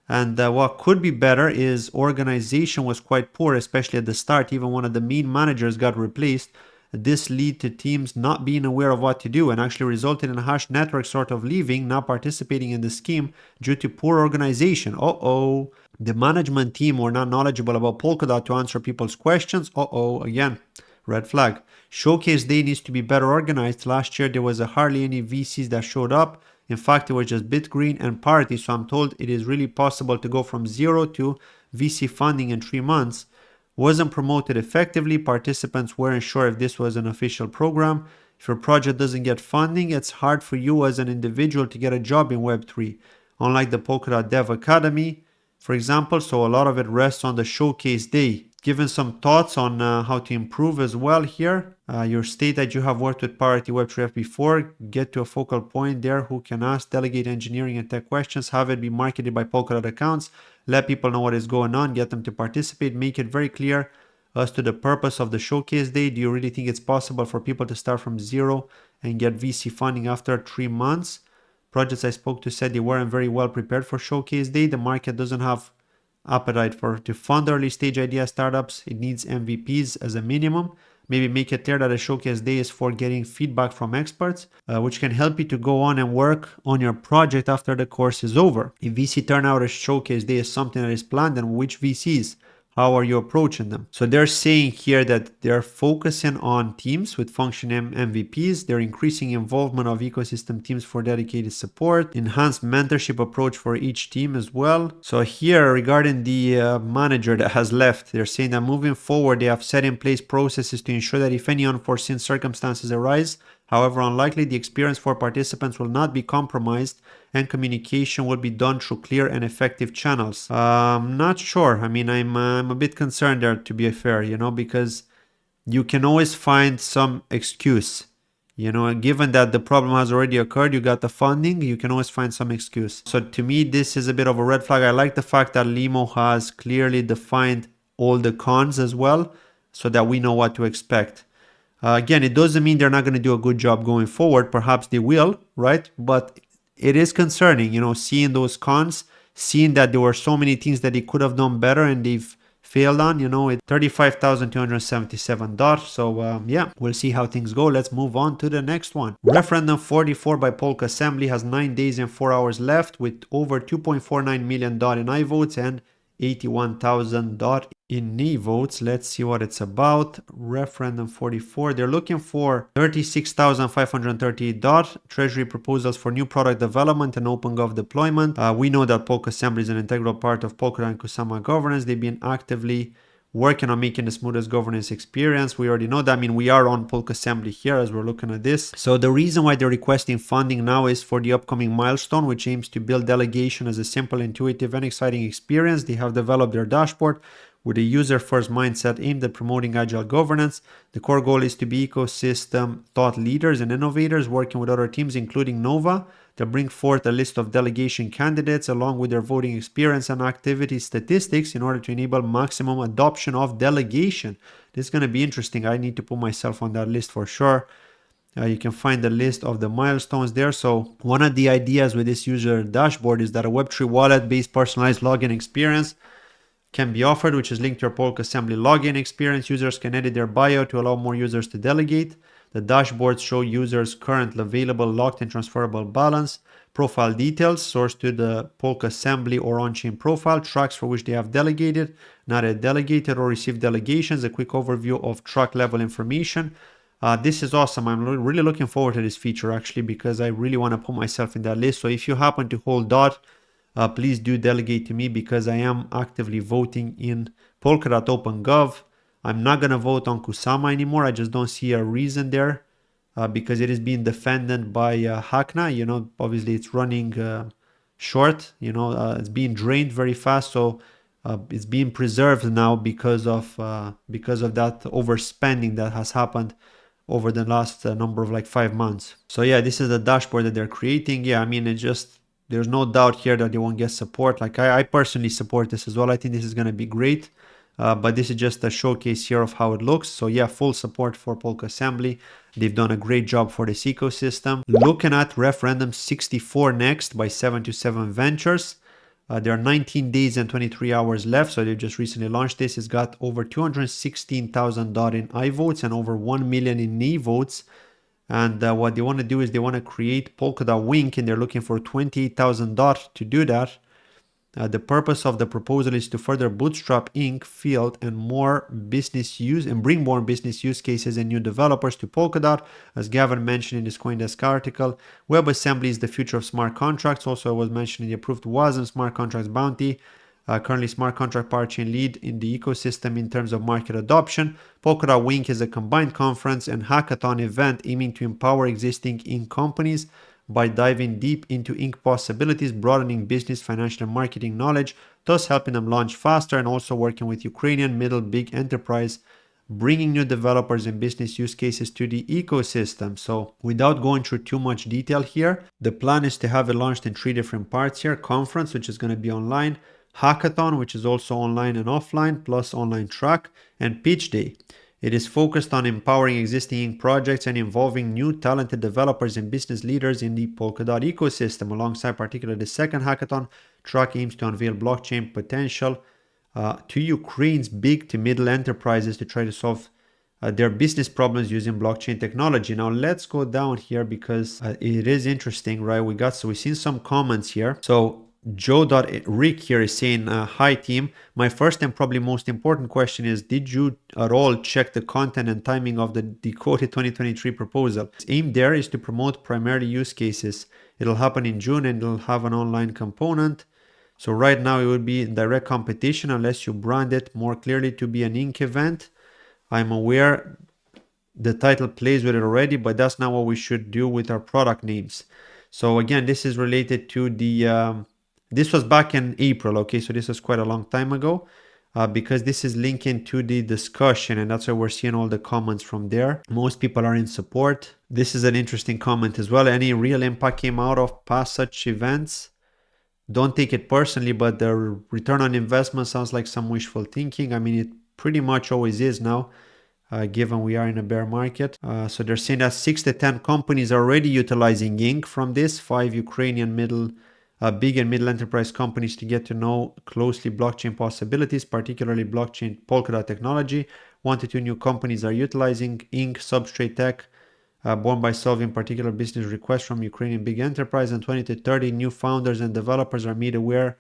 A: And what could be better is organization was quite poor, especially at the start. Even one of the main managers got replaced. This led to teams not being aware of what to do and actually resulted in a hash network sort of leaving, not participating in the scheme due to poor organization. Uh-oh. The management team were not knowledgeable about Polkadot to answer people's questions. Uh-oh, again, red flag. Showcase day needs to be better organized. Last year, there was hardly any VCs that showed up. In fact, it was just BitGreen and Party. So I'm told it is really possible to go from zero to VC funding in 3 months. Wasn't promoted effectively. Participants weren't sure if this was an official program. If your project doesn't get funding, it's hard for you as an individual to get a job in Web3. Unlike the Polkadot Dev Academy, for example, so a lot of it rests on the showcase day. Given some thoughts on how to improve as well here. You state that you have worked with Parity Web3F before. Get to a focal point there who can ask, delegate engineering and tech questions. Have it be marketed by Polkadot accounts. Let people know what is going on. Get them to participate. Make it very clear as to the purpose of the showcase day. Do you really think it's possible for people to start from zero and get VC funding after 3 months? Projects I spoke to said they weren't very well prepared for showcase day. The market doesn't have appetite to fund early stage idea startups. It needs MVPs as a minimum. Maybe make it clear that a showcase day is for getting feedback from experts, which can help you to go on and work on your project after the course is over. If VC turnout at showcase day is something that is planned, then which VCs? How are you approaching them? So they're saying here that they're focusing on teams with functioning MVPs. They're increasing involvement of ecosystem teams for dedicated support, enhanced mentorship approach for each team as well. So here regarding the manager that has left, they're saying that moving forward, they have set in place processes to ensure that if any unforeseen circumstances arise, however unlikely, the experience for participants will not be compromised and communication will be done through clear and effective channels. Not sure. I mean, I'm a bit concerned there, to be fair, because you can always find some excuse. Given that the problem has already occurred, you got the funding, you can always find some excuse. So to me, this is a bit of a red flag. I like the fact that Limo has clearly defined all the cons as well, so that we know what to expect. Again, it doesn't mean they're not going to do a good job going forward. Perhaps they will, right? But it is concerning, seeing those cons, seeing that there were so many things that they could have done better and they've failed on, it's $35,277. So yeah, we'll see how things go. Let's move on to the next one. Referendum 44 by Polkassembly has 9 days and 4 hours left with over $2.49 million in iVotes and $81,000 in knee votes. Let's see what it's about. Referendum 44. They're looking for $36,538 treasury proposals for new product development and Open Gov deployment. We know that Polkassembly is an integral part of Polkadot and Kusama governance. They've been actively working on making the smoothest governance experience. We already know that. I mean, we are on Polkassembly here as we're looking at this. So the reason why they're requesting funding now is for the upcoming milestone, which aims to build delegation as a simple, intuitive, and exciting experience. They have developed their dashboard with a user-first mindset aimed at promoting agile governance. The core goal is to be ecosystem thought leaders and innovators working with other teams, including Nova, to bring forth a list of delegation candidates along with their voting experience and activity statistics in order to enable maximum adoption of delegation. This is going to be interesting. I need to put myself on that list for sure. You can find the list of the milestones there. So one of the ideas with this user dashboard is that a Web3 wallet-based personalized login experience can be offered, which is linked to your Polkassembly login experience. Users can edit their bio to allow more users to delegate. The dashboards show users' current available locked and transferable balance, profile details sourced to the Polkassembly or on-chain profile, tracks for which they have delegated, not yet delegated or received delegations, a quick overview of track level information. This is awesome. I'm really looking forward to this feature actually, because I really want to put myself in that list. So if you happen to hold DOT, please do delegate to me because I am actively voting in Polkadot Open Gov. I'm not going to vote on Kusama anymore. I just don't see a reason there because it is being defended by Hakna. Obviously it's running short. It's being drained very fast. So it's being preserved now because of that overspending that has happened over the last number of 5 months. So yeah, this is the dashboard that they're creating. Yeah, I mean, it just there's no doubt here that they won't get support. Like I personally support this as well. I think this is going to be great. But this is just a showcase here of how it looks. So yeah, full support for Polkassembly. They've done a great job for this ecosystem. Looking at Referendum 64 next by 727 Ventures. There are 19 days and 23 hours left, so they just recently launched this. It's got over 216,000 DOT in I votes and over 1 million in knee votes. And what they want to do is they want to create Polkadot Wink, and they're looking for 28,000 DOT to do that. The purpose of the proposal is to further bootstrap Inc. field and bring more business use cases and new developers to Polkadot. As Gavin mentioned in his CoinDesk article, WebAssembly is the future of smart contracts. Also, I was mentioning the approved WASM smart contracts bounty. Currently, smart contract parachain lead in the ecosystem in terms of market adoption. Polkadot Wink is a combined conference and hackathon event aiming to empower existing Inc. companies by diving deep into Inc. possibilities, broadening business, financial, and marketing knowledge, thus helping them launch faster, and also working with Ukrainian middle big enterprise, bringing new developers and business use cases to the ecosystem. So without going through too much detail here, the plan is to have it launched in 3 different parts here: conference, which is going to be online, hackathon, which is also online and offline, plus online track, and pitch day. It is focused on empowering existing projects and involving new talented developers and business leaders in the Polkadot ecosystem. Alongside particularly the second hackathon, track aims to unveil blockchain potential to Ukraine's big to middle enterprises to try to solve their business problems using blockchain technology. Now let's go down here because it is interesting, right? We've seen some comments here. So Joe.Rick here is saying, hi team, my first and probably most important question is, did you at all check the content and timing of the decoded 2023 proposal? Its aim there is to promote primarily use cases. It'll happen in June and it'll have an online component. So right now it would be in direct competition unless you brand it more clearly to be an Inc. event. I'm aware the title plays with it already, but that's not what we should do with our product names. So again, this is related to the... This was back in April, okay, so this was quite a long time ago, because this is linking to the discussion, and that's why we're seeing all the comments from there. Most people are in support. This is an interesting comment as well. Any real impact came out of past such events? Don't take it personally, but the return on investment sounds like some wishful thinking. I mean, it pretty much always is now, given we are in a bear market. So they're saying that 6 to 10 companies are already utilizing Inc. from this, 5 Ukrainian big and middle enterprise companies to get to know closely blockchain possibilities, particularly blockchain Polkadot technology. 1 to 2 new companies are utilizing Inc. substrate tech, born by solving particular business requests from Ukrainian big enterprise, and 20 to 30 new founders and developers are made aware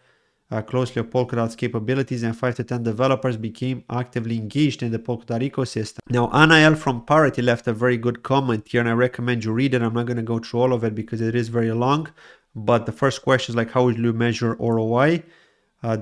A: closely of Polkadot's capabilities, and 5 to 10 developers became actively engaged in the Polkadot ecosystem. Now, Anael from Parity left a very good comment here, and I recommend you read it. I'm not going to go through all of it because it is very long. But the first question is like, how will you measure ROI?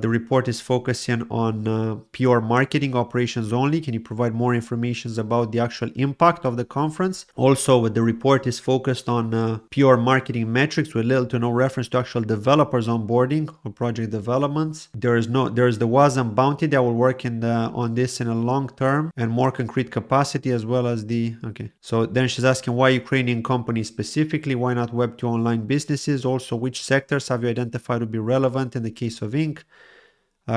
A: The report is focusing on pure marketing operations only. Can you provide more information about the actual impact of the conference? Also, the report is focused on pure marketing metrics with little to no reference to actual developers onboarding or project developments. There is the WASM bounty that will work on this in a long term and more concrete capacity, as well as So then she's asking, why Ukrainian companies specifically? Why not Web2 online businesses? Also, which sectors have you identified would be relevant in the case of Inc.?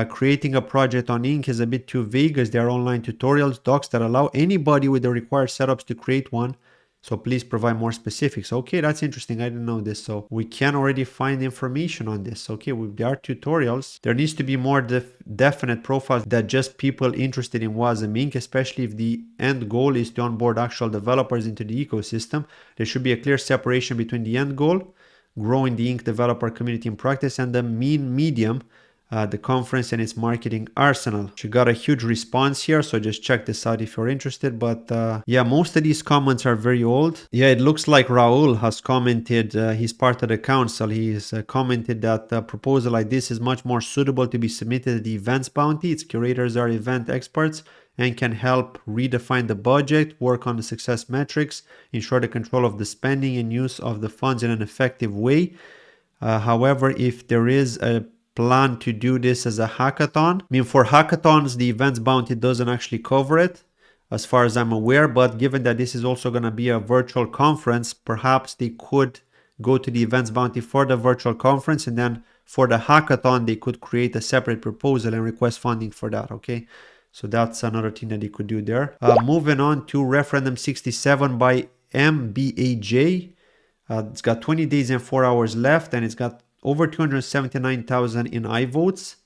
A: Creating a project on Inc. is a bit too vague, as there are online tutorials, docs that allow anybody with the required setups to create one. So please provide more specifics. Okay, that's interesting. I didn't know this. So we can already find information on this. Okay, there are tutorials. There needs to be more definite profiles that just people interested in WASM Inc., especially if the end goal is to onboard actual developers into the ecosystem. There should be a clear separation between the end goal, growing the Inc. developer community in practice, and the medium, the conference and its marketing arsenal. She got a huge response here, so just check this out if you're interested. But yeah, most of these comments are very old. Yeah, it looks like Raul has commented, he's part of the council. He's commented that a proposal like this is much more suitable to be submitted to the events bounty. Its curators are event experts and can help redefine the budget, work on the success metrics, ensure the control of the spending and use of the funds in an effective way. However, if there is a plan to do this as a hackathon. I mean, for hackathons, the events bounty doesn't actually cover it, as far as I'm aware, but given that this is also going to be a virtual conference, perhaps they could go to the events bounty for the virtual conference, and then for the hackathon, they could create a separate proposal and request funding for that, okay? So that's another thing that you could do there. Moving on to Referendum 67 by MBAJ. It's got 20 days and 4 hours left, and it's got over 279,000 in I votes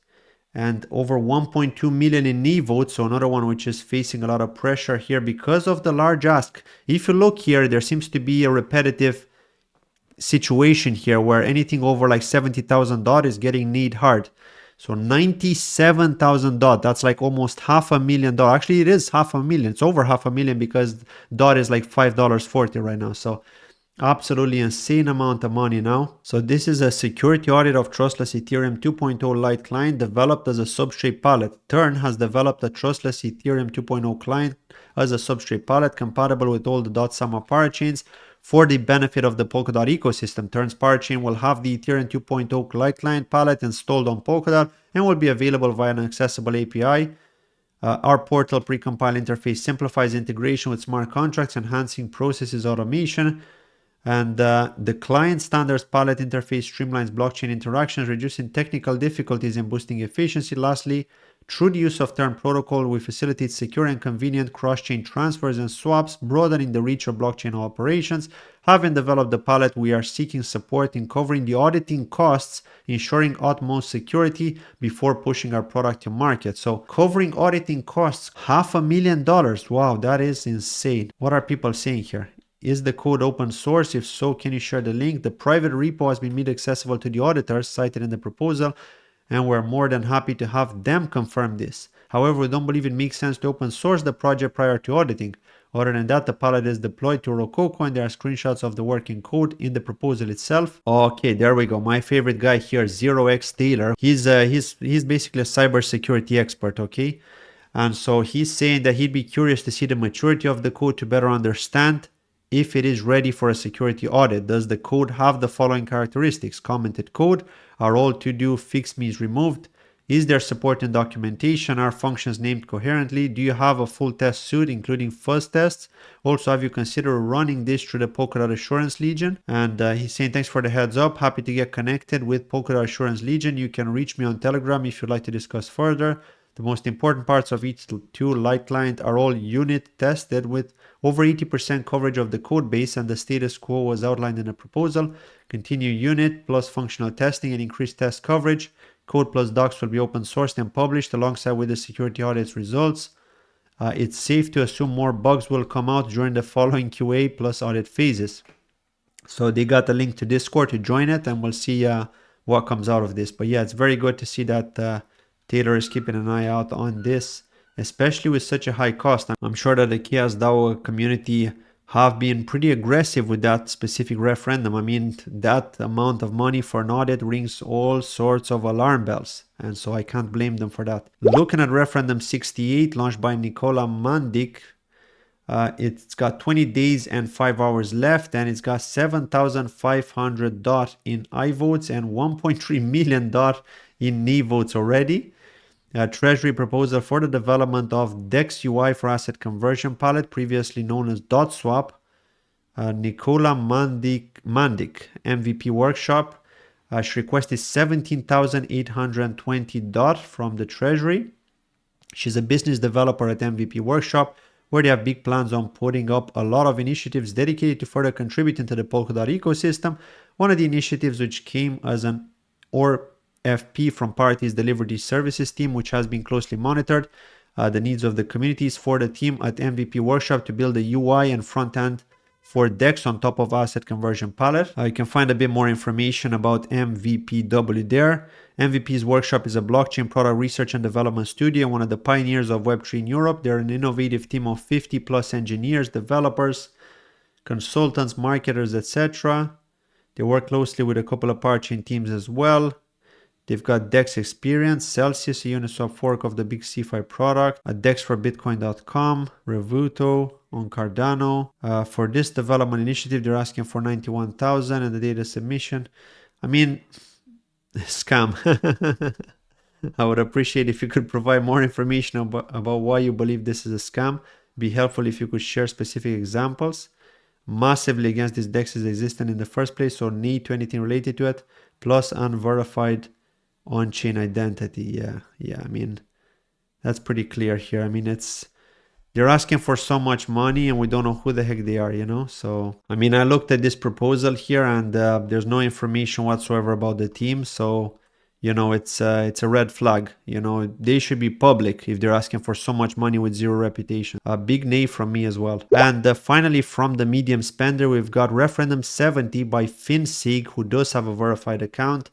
A: and over 1.2 million in knee votes. So another one which is facing a lot of pressure here because of the large ask. If you look here, there seems to be a repetitive situation here where anything over like 70,000 DOT is getting need hard. So 97,000 DOT, that's like almost $500,000. Actually, it is $500,000. It's over $500,000 because DOT is like $5.40 right now. So absolutely insane amount of money now. So this is a security audit of trustless Ethereum 2.0 Lite client developed as a substrate palette. Turn has developed a trustless Ethereum 2.0 client as a substrate palette compatible with all the .Summa parachains for the benefit of the Polkadot ecosystem. Turn's parachain will have the Ethereum 2.0 Lite client palette installed on Polkadot and will be available via an accessible API. Our portal precompiled interface simplifies integration with smart contracts, enhancing processes automation. And the client standards palette interface streamlines blockchain interactions, reducing technical difficulties and boosting efficiency. Lastly, through the use of Turn protocol, we facilitate secure and convenient cross-chain transfers and swaps, broadening the reach of blockchain operations. Having developed the palette, we are seeking support in covering the auditing costs, ensuring utmost security before pushing our product to market. So covering auditing costs, $500,000. Wow, that is insane. What are people saying here? Is the code open source? If so, can you share the link? The private repo has been made accessible to the auditors cited in the proposal, and we're more than happy to have them confirm this. However, we don't believe it makes sense to open source the project prior to auditing. Other than that, the palette is deployed to Rococo and there are screenshots of the working code in the proposal itself. Okay, there we go. My favorite guy here, 0x Taylor. He's basically a cybersecurity expert, okay? And so he's saying that he'd be curious to see the maturity of the code to better understand if it is ready for a security audit. Does the code have the following characteristics? Commented code. Are all to-do fix me's removed? Is there support and documentation? Are functions named coherently? Do you have a full test suite, including fuzz tests? Also, have you considered running this through the Polkadot Assurance Legion? And he's saying, thanks for the heads up. Happy to get connected with Polkadot Assurance Legion. You can reach me on Telegram if you'd like to discuss further. The most important parts of each two Lite client are all unit tested with over 80% coverage of the code base, and the status quo was outlined in the proposal. Continue unit plus functional testing and increased test coverage. Code plus docs will be open sourced and published alongside with the security audit's results. It's safe to assume more bugs will come out during the following QA plus audit phases. So they got a link to Discord to join it, and we'll see what comes out of this. But yeah, it's very good to see that Taylor is keeping an eye out on this, especially with such a high cost. I'm sure that the Chaos DAO community have been pretty aggressive with that specific referendum. I mean, that amount of money for an audit rings all sorts of alarm bells, and so I can't blame them for that. Looking at Referendum 68, launched by Nikola Mandic, it's got 20 days and 5 hours left, and it's got 7,500 DOT in I votes and 1.3 million DOT in knee votes already. Treasury proposal for the development of DEX UI for asset conversion palette, previously known as DotSwap. Nikola Mandic MVP workshop. She requested 17,820 DOT from the Treasury. She's a business developer at MVP Workshop, where they have big plans on putting up a lot of initiatives dedicated to further contributing to the Polkadot ecosystem. One of the initiatives which came as an FP from Parties Delivery Services team, which has been closely monitored the needs of the communities for the team at MVP Workshop to build a UI and front end for DEX on top of asset conversion palette. You can find a bit more information about MVPW there. MVP's Workshop is a blockchain product research and development studio, one of the pioneers of Web3 in Europe. They're an innovative team of 50 plus engineers, developers, consultants, marketers, etc. They work closely with a couple of parachain teams as well. They've got DEX Experience, Celsius, a Uniswap fork of the big CeFi product, a DEX for Bitcoin.com, Revuto, on Cardano. For this development initiative, they're asking for 91,000 and the data submission. I mean, scam. I would appreciate if you could provide more information about why you believe this is a scam. It'd be helpful if you could share specific examples. massively against these dexes existing in the first place, so need to anything related to it, plus unverified on-chain identity. Yeah, I mean, that's pretty clear here. I mean, they're asking for so much money and we don't know who the heck they are, you know? So, I mean, I looked at this proposal here and there's no information whatsoever about the team. So, you know, it's a red flag. You know, they should be public if they're asking for so much money with zero reputation. A big nay from me as well. And finally, from the medium spender, we've got Referendum 70 by FinSig, who does have a verified account.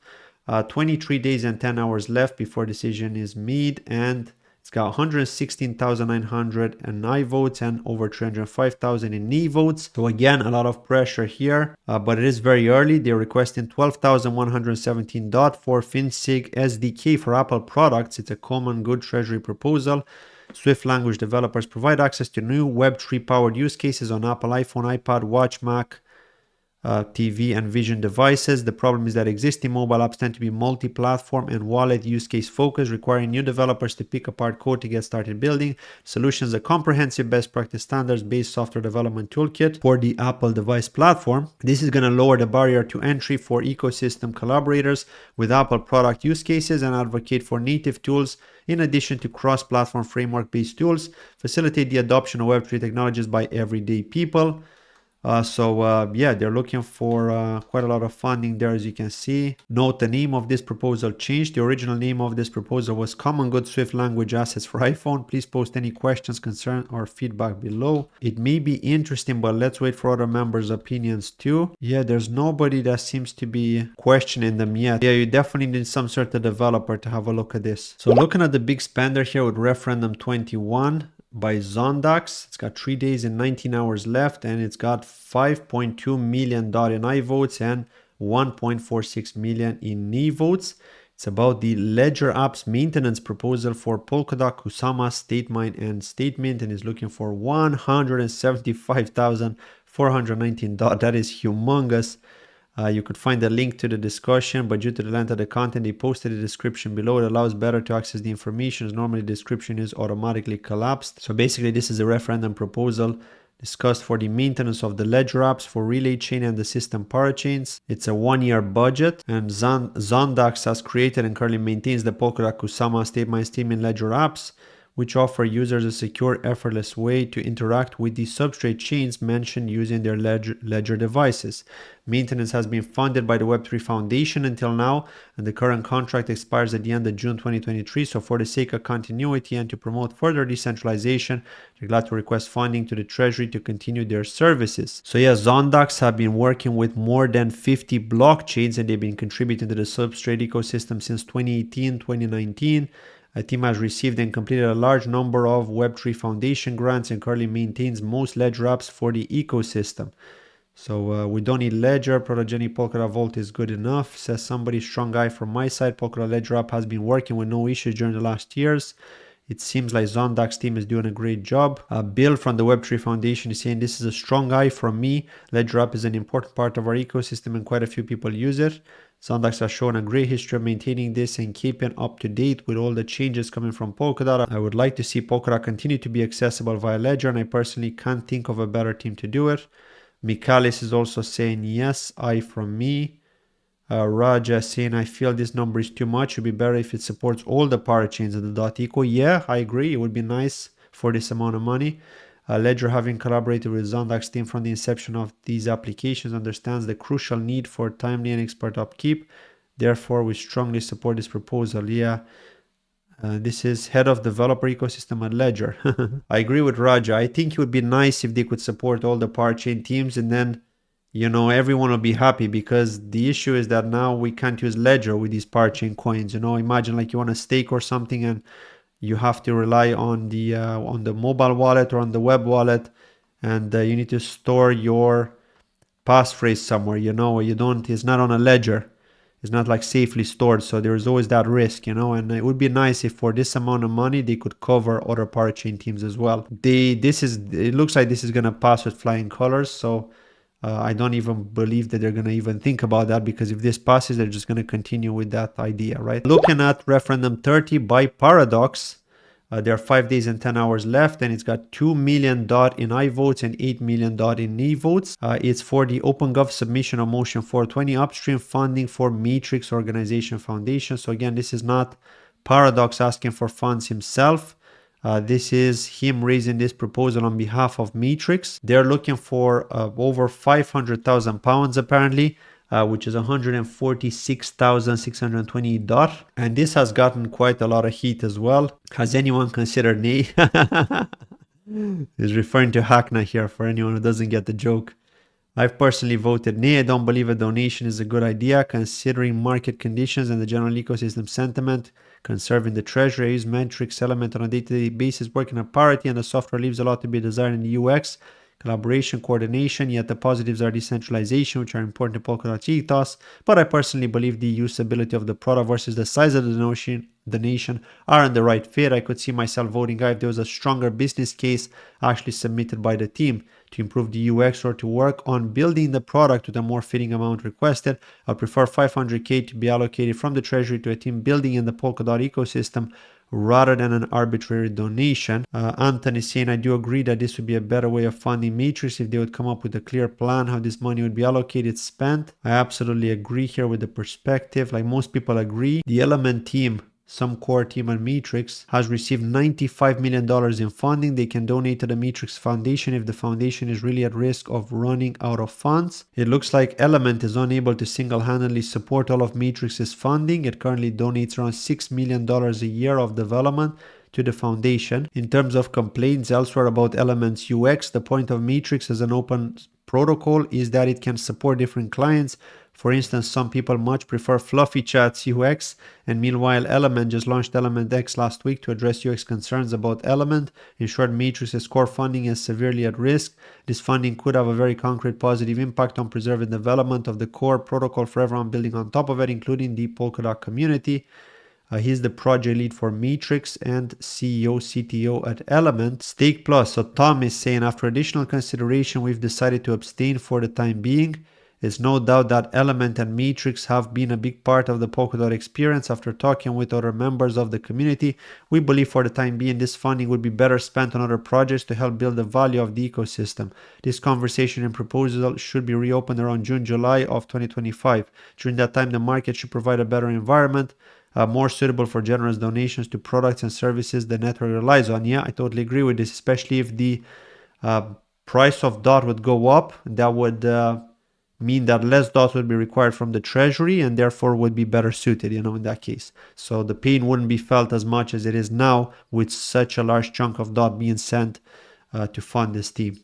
A: 23 days and 10 hours left before decision is made, and it's got 116,900 NI votes and over 305,000 in knee votes. So again, a lot of pressure here, but it is very early. They're requesting 12,117 DOT for FinSig SDK for Apple products. It's a common good treasury proposal. Swift language developers provide access to new Web3 powered use cases on Apple iPhone, iPad, Watch, Mac, TV and vision devices. The problem is that existing mobile apps tend to be multi-platform and wallet use case focused, requiring new developers to pick apart code to get started building. Solutions a comprehensive best practice standards based software development toolkit for the Apple device platform. This is going to lower the barrier to entry for ecosystem collaborators with Apple product use cases and advocate for native tools in addition to cross-platform framework-based tools, facilitate the adoption of Web3 technologies by everyday people. Yeah, they're looking for quite a lot of funding there, as you can see. Note the name of this proposal changed. The original name of this proposal was Common Good Swift Language Assets for iPhone. Please post any questions, concerns, or feedback below. It may be interesting, but let's wait for other members' opinions too. Yeah, there's nobody that seems to be questioning them yet. Yeah, you definitely need some sort of developer to have a look at this. So looking at the big spender here with Referendum 21, by Zondax. It's got 3 days and 19 hours left, and it's got 5.2 million .NI votes and 1.46 million in knee votes. It's about the Ledger Apps maintenance proposal for Polkadot, Kusama, StateMine, and StateMint, and is looking for 175,419 DOT. That is humongous. You could find a link to the discussion, but due to the length of the content, they posted a description below. It allows better to access the information, as normally the description is automatically collapsed. So basically, this is a referendum proposal discussed for the maintenance of the Ledger apps for Relay Chain and the system parachains. It's a 1-year budget, and Zondax has created and currently maintains the Polkadot, Kusama, StateMine, StateMint Ledger apps, which offer users a secure, effortless way to interact with the substrate chains mentioned using their Ledger devices. Maintenance has been funded by the Web3 Foundation until now, and the current contract expires at the end of June 2023. So for the sake of continuity and to promote further decentralization, they're glad to request funding to the Treasury to continue their services. So yeah, Zondax have been working with more than 50 blockchains, and they've been contributing to the substrate ecosystem since 2018, 2019. The team has received and completed a large number of Web3 Foundation grants and currently maintains most Ledger apps for the ecosystem. So we don't need Ledger. Protogeny Polkadot Vault is good enough, says somebody. Strong guy from my side. Polkadot Ledger app has been working with no issues during the last years. It seems like Zondax team is doing a great job. Bill from the Web3 Foundation is saying, this is a strong eye from me. Ledger app is an important part of our ecosystem and quite a few people use it. Zondax has shown a great history of maintaining this and keeping up to date with all the changes coming from Polkadot. I would like to see Polkadot continue to be accessible via Ledger, and I personally can't think of a better team to do it. Mikalis is also saying, yes, I from me. Raja saying, I feel this number is too much. It would be better if it supports all the parachains of the .eco. Yeah, I agree. It would be nice for this amount of money. Ledger, having collaborated with Zondax team from the inception of these applications, understands the crucial need for timely and expert upkeep. Therefore, we strongly support this proposal. Yeah, this is head of developer ecosystem at Ledger. I agree with Raja. I think it would be nice if they could support all the parachain teams, and then, you know, everyone will be happy, because the issue is that now we can't use Ledger with these parachain coins. You know, imagine like you want to stake or something and you have to rely on the mobile wallet or on the web wallet, and you need to store your passphrase somewhere. You know, it's not on a ledger. It's not like safely stored, so there's always that risk, you know. And it would be nice if for this amount of money they could cover other parachain teams as well. It looks like this is gonna pass with flying colors, so I don't even believe that they're going to even think about that, because if this passes, they're just going to continue with that idea, right? Looking at Referendum 30 by Paradox, There are 5 days and 10 hours left, and it's got 2 million DOT in I votes and 8 million DOT in knee votes. It's for the Open Gov submission of Motion 420 upstream funding for Matrix Organization Foundation. So again, this is not Paradox asking for funds himself. This is him raising this proposal on behalf of Matrix. They're looking for over 500,000 pounds apparently, which is 146,620 DOT. And this has gotten quite a lot of heat as well. Has anyone considered nay? He's referring to Hackna here for anyone who doesn't get the joke. I've personally voted nay. I don't believe a donation is a good idea considering market conditions and the general ecosystem sentiment. Conserving the treasury, I use Matrix element on a day-to-day basis, working at parity, and the software leaves a lot to be desired in the UX. Collaboration, coordination, yet the positives are decentralization, which are important to Polkadot ethos. But I personally believe the usability of the product versus the size of the nation aren't the right fit. I could see myself voting aye if there was a stronger business case actually submitted by the team to improve the UX or to work on building the product with a more fitting amount requested. I prefer 500k to be allocated from the treasury to a team building in the Polkadot ecosystem rather than an arbitrary donation. Anthony is saying, I do agree that this would be a better way of funding Matrix if they would come up with a clear plan how this money would be allocated, spent. I absolutely agree here with the perspective. Like most people agree, the Element team, some core team at Matrix, has received $95 million in funding. They can donate to the Matrix Foundation if the foundation is really at risk of running out of funds. It looks like Element is unable to single-handedly support all of Matrix's funding. It currently donates around $6 million a year of development to the foundation. In terms of complaints elsewhere about Element's UX, the point of Matrix as an open protocol is that it can support different clients. For instance, some people much prefer fluffy chats UX, and meanwhile Element just launched Element X last week to address UX concerns about Element. In short, Matrix's core funding is severely at risk. This funding could have a very concrete positive impact on preserving development of the core protocol for everyone building on top of it, including the Polkadot community. He's the project lead for Matrix and CEO, CTO at Element. Stake Plus. So Tom is saying, after additional consideration, we've decided to abstain for the time being. It's no doubt that Element and Matrix have been a big part of the Polkadot experience. After talking with other members of the community, we believe for the time being this funding would be better spent on other projects to help build the value of the ecosystem. This conversation and proposal should be reopened around June-July of 2025. During that time, the market should provide a better environment, more suitable for generous donations to products and services the network relies on. Yeah, I totally agree with this, especially if the price of DOT would go up. That would mean that less DOT would be required from the treasury and therefore would be better suited, in that case. So the pain wouldn't be felt as much as it is now with such a large chunk of DOT being sent to fund this team.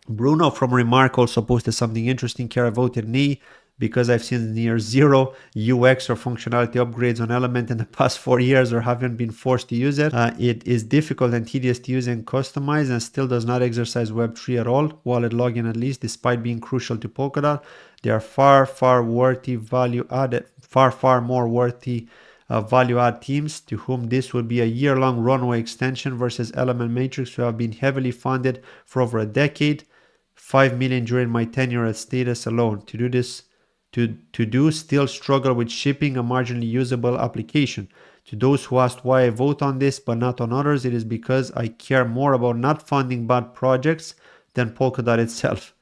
A: Bruno from Remark also posted something interesting here. I voted nay because I've seen near zero UX or functionality upgrades on Element in the past 4 years or haven't been forced to use it. It is difficult and tedious to use and customize and still does not exercise Web3 at all, wallet login at least, despite being crucial to Polkadot. They are far more worthy value add teams to whom this would be a year-long runway extension versus Element Matrix, who have been heavily funded for over a decade. 5 million during my tenure at Status alone. Still struggle with shipping a marginally usable application. To those who asked why I vote on this but not on others, it is because I care more about not funding bad projects than Polkadot itself.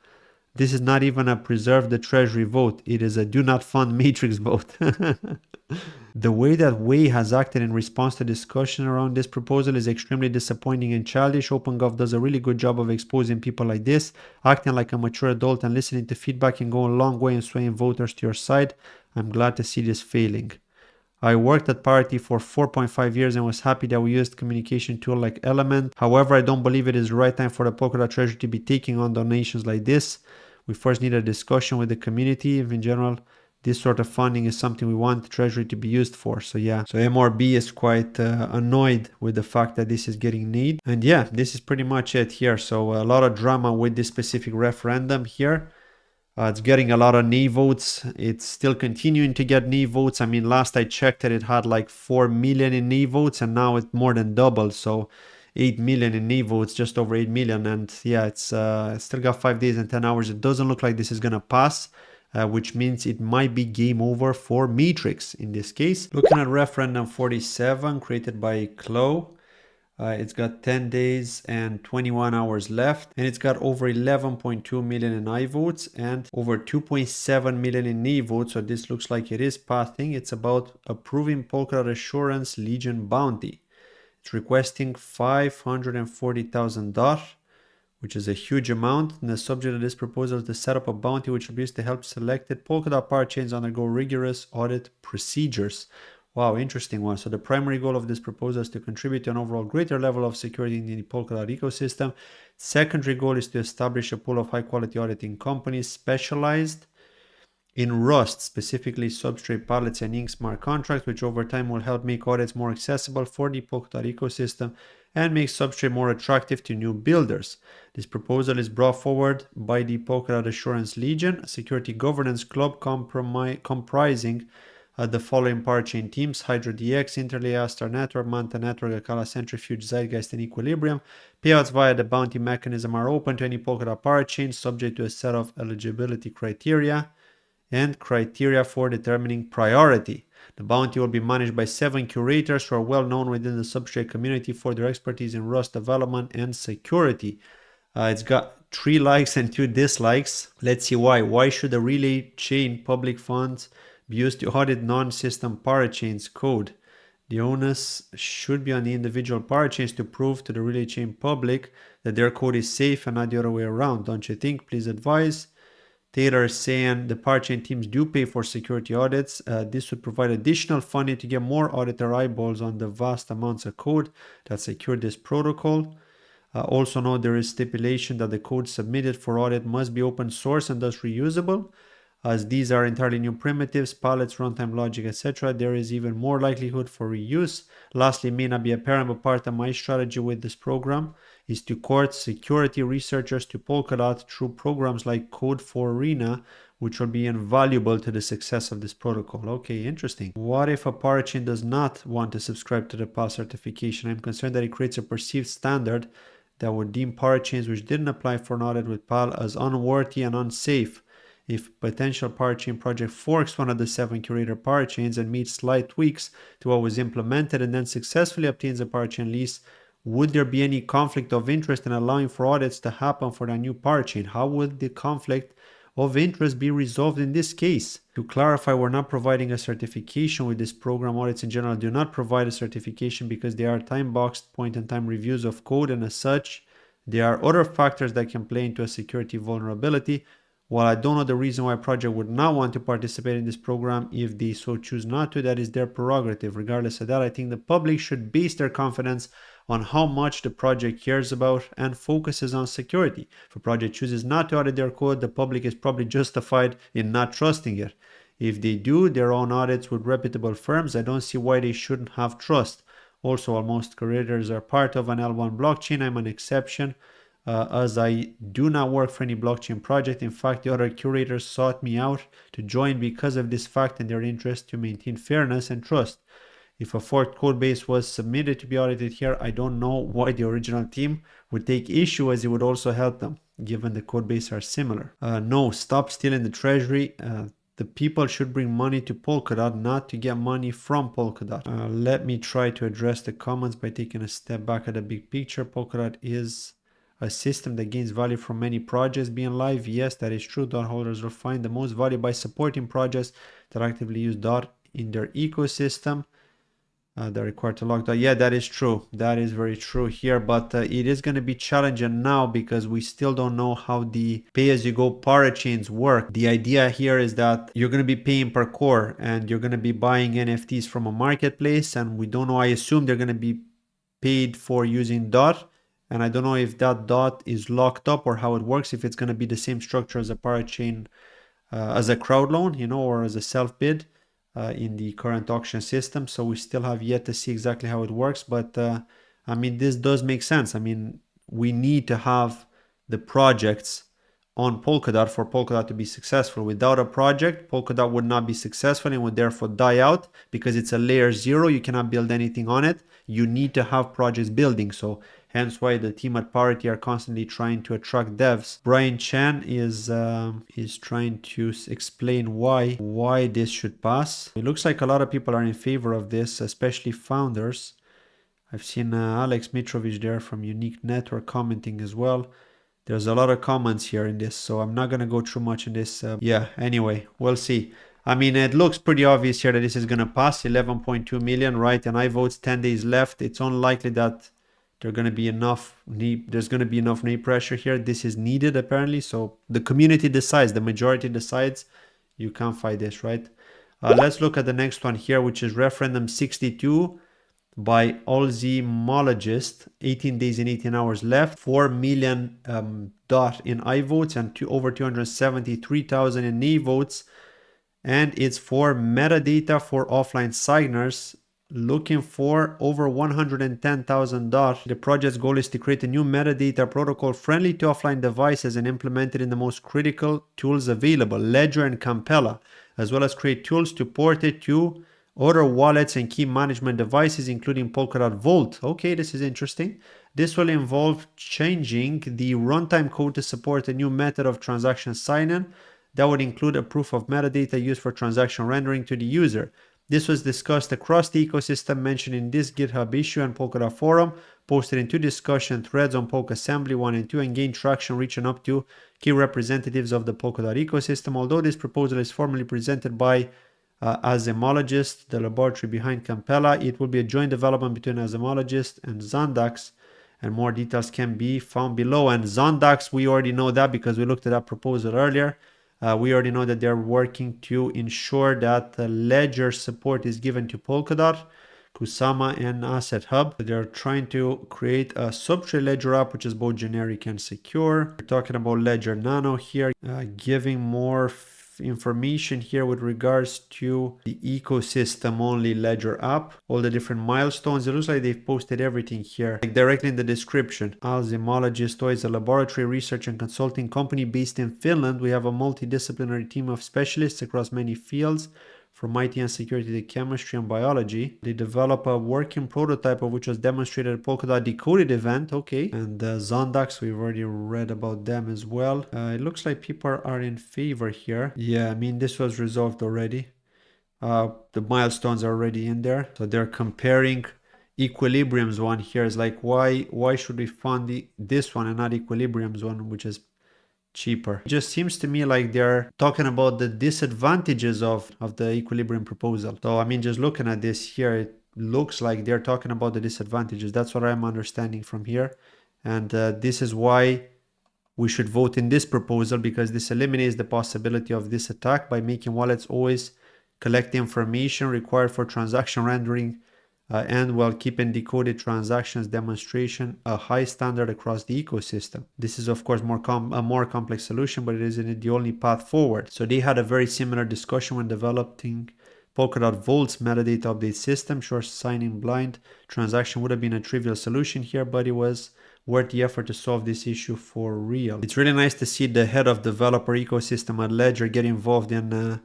A: This is not even a preserve the treasury vote. It is a do not fund Matrix vote. The way that Wei has acted in response to discussion around this proposal is extremely disappointing and childish. OpenGov does a really good job of exposing people like this, acting like a mature adult and listening to feedback and going a long way in swaying voters to your side. I'm glad to see this failing. I worked at Parity for 4.5 years and was happy that we used communication tool like Element. However, I don't believe it is the right time for the Polkadot Treasury to be taking on donations like this. We first need a discussion with the community. If in general, this sort of funding is something we want the Treasury to be used for. So yeah, so MRB is quite annoyed with the fact that this is getting need. And yeah, this is pretty much it here. So a lot of drama with this specific referendum here. It's getting a lot of nay votes. It's still continuing to get nay votes. I mean, last I checked it had like 4 million in nay votes and now it's more than double. So 8 million in nay votes, just over 8 million. And yeah, it's still got 5 days and 10 hours. It doesn't look like this is going to pass, which means it might be game over for Matrix in this case. Looking at referendum 47 created by Chloe. It's got 10 days and 21 hours left, and it's got over 11.2 million in I votes and over 2.7 million in nay votes. So this looks like it is passing. It's about approving Polkadot Assurance Legion bounty. It's requesting $540,000, which is a huge amount. And the subject of this proposal is to set up a bounty which will be used to help selected Polkadot parachains undergo rigorous audit procedures. Wow, interesting one. So the primary goal of this proposal is to contribute to an overall greater level of security in the Polkadot ecosystem. Secondary goal is to establish a pool of high-quality auditing companies specialized in Rust, specifically Substrate palettes and ink smart contracts, which over time will help make audits more accessible for the Polkadot ecosystem and make Substrate more attractive to new builders. This proposal is brought forward by the Polkadot Assurance Legion, a security governance club comprising the following parachain teams: HydroDX, Interlayer, Star Network, Manta Network, Akala, Centrifuge, Zeitgeist, and Equilibrium. Payouts via the bounty mechanism are open to any Polkadot parachain, subject to a set of eligibility criteria and criteria for determining priority. The bounty will be managed by 7 curators who are well known within the Substrate community for their expertise in Rust development and security. It's got 3 likes and 2 dislikes. Let's see why. Why should a relay chain public funds be used to audit non-system parachains code? The onus should be on the individual parachains to prove to the relay chain public that their code is safe and not the other way around. Don't you think? Please advise. Taylor is saying the parachain teams do pay for security audits. This would provide additional funding to get more auditor eyeballs on the vast amounts of code that secure this protocol. Also note there is stipulation that the code submitted for audit must be open source and thus reusable. As these are entirely new primitives, palettes, runtime logic, etc., there is even more likelihood for reuse. Lastly, it may not be apparent, but part of my strategy with this program is to court security researchers to Polkadot through programs like Code4Arena, which will be invaluable to the success of this protocol. Okay, interesting. What if a parachain does not want to subscribe to the PAL certification? I'm concerned that it creates a perceived standard that would deem parachains which didn't apply for an audit with PAL as unworthy and unsafe. If potential parachain project forks one of the 7 curator parachains and makes slight tweaks to what was implemented and then successfully obtains a parachain lease, would there be any conflict of interest in allowing for audits to happen for the new parachain? How would the conflict of interest be resolved in this case? To clarify, we're not providing a certification with this program. Audits in general do not provide a certification because they are time-boxed point-in-time reviews of code, and as such, there are other factors that can play into a security vulnerability. While I don't know the reason why a project would not want to participate in this program, if they so choose not to, that is their prerogative. Regardless of that, I think the public should base their confidence on how much the project cares about and focuses on security. If a project chooses not to audit their code, the public is probably justified in not trusting it. If they do their own audits with reputable firms, I don't see why they shouldn't have trust. Also, while most curators are part of an L1 blockchain, I'm an exception. As I do not work for any blockchain project. In fact, the other curators sought me out to join because of this fact and their interest to maintain fairness and trust. If a forked code base was submitted to be audited here, I don't know why the original team would take issue, as it would also help them, given the code base are similar. No, stop stealing the treasury. The people should bring money to Polkadot, not to get money from Polkadot. Let me try to address the comments by taking a step back at the big picture. Polkadot is a system that gains value from many projects being live. Yes, that is true. Dot holders will find the most value by supporting projects that actively use Dot in their ecosystem. They're required to log Dot. Yeah, that is true. That is very true here, but it is going to be challenging now because we still don't know how the pay-as-you-go parachains work. The idea here is that you're going to be paying per core and you're going to be buying NFTs from a marketplace, and we don't know. I assume they're going to be paid for using Dot. And I don't know if that Dot is locked up or how it works, if it's going to be the same structure as a parachain, as a crowd loan, or as a self-bid in the current auction system. So we still have yet to see exactly how it works. But I mean, this does make sense. I mean, we need to have the projects on Polkadot for Polkadot to be successful. Without a project, Polkadot would not be successful and would therefore die out because it's a layer 0. You cannot build anything on it. You need to have projects building. So hence why the team at Parity are constantly trying to attract devs. Brian Chan is trying to explain why this should pass. It looks like a lot of people are in favor of this, especially founders. I've seen Alex Mitrovic there from Unique Network commenting as well. There's a lot of comments here in this, so I'm not going to go through much in this. Yeah, anyway, we'll see. I mean, it looks pretty obvious here that this is going to pass 11.2 million, right? And I votes 10 days left. It's unlikely that there's going to be enough knee pressure here. This is needed apparently. So the community decides, the majority decides. You can't fight this, right? Let's look at the next one here, which is Referendum 62 by Alzymologist. 18 days and 18 hours left. 4 million dot in I votes and over 273,000 in knee votes. And it's for metadata for offline signers, looking for over 110,000 dot. The project's goal is to create a new metadata protocol friendly to offline devices and implement it in the most critical tools available, Ledger and Campella, as well as create tools to port it to other wallets and key management devices, including Polkadot Vault. Okay, this is interesting. This will involve changing the runtime code to support a new method of transaction sign-in that would include a proof of metadata used for transaction rendering to the user. This was discussed across the ecosystem, mentioned in this GitHub issue and Polkadot forum, posted in 2 discussion threads on Polkassembly 1 and 2, and gained traction reaching up to key representatives of the Polkadot ecosystem. Although this proposal is formally presented by Alzymologist, the laboratory behind Campella, it will be a joint development between Alzymologist and Zondax, and more details can be found below. And Zondax, we already know that because we looked at that proposal earlier. We already know that they're working to ensure that Ledger support is given to Polkadot, Kusama, and Asset Hub. They're trying to create a Subsquid Ledger app, which is both generic and secure. We're talking about Ledger Nano here, giving more information here with regards to the ecosystem only Ledger app, all the different milestones. It looks like they've posted everything here, like directly in the description. Alzymologist is a laboratory research and consulting company based in Finland. We have a multidisciplinary team of specialists across many fields, from IT and security to chemistry and biology. They develop a working prototype of which was demonstrated at Polkadot Decoded event. Okay. And Zondax, we've already read about them as well. It looks like people are in favor here. Yeah, I mean, this was resolved already. The milestones are already in there. So they're comparing Equilibrium's one here. Is like, why should we fund this one and not Equilibrium's one, which is cheaper? It just seems to me like they're talking about the disadvantages of the Equilibrium proposal. So I mean, just looking at this here, it looks like they're talking about the disadvantages. That's what I'm understanding from here. And this is why we should vote in this proposal, because this eliminates the possibility of this attack by making wallets always collect the information required for transaction rendering and while keeping decoded transactions demonstration a high standard across the ecosystem. This is of course a more complex solution, but it isn't the only path forward. So they had a very similar discussion when developing Polkadot Vault's metadata update system. Sure, signing blind transaction would have been a trivial solution here, but it was worth the effort to solve this issue for real. It's really nice to see the head of developer ecosystem at Ledger get involved in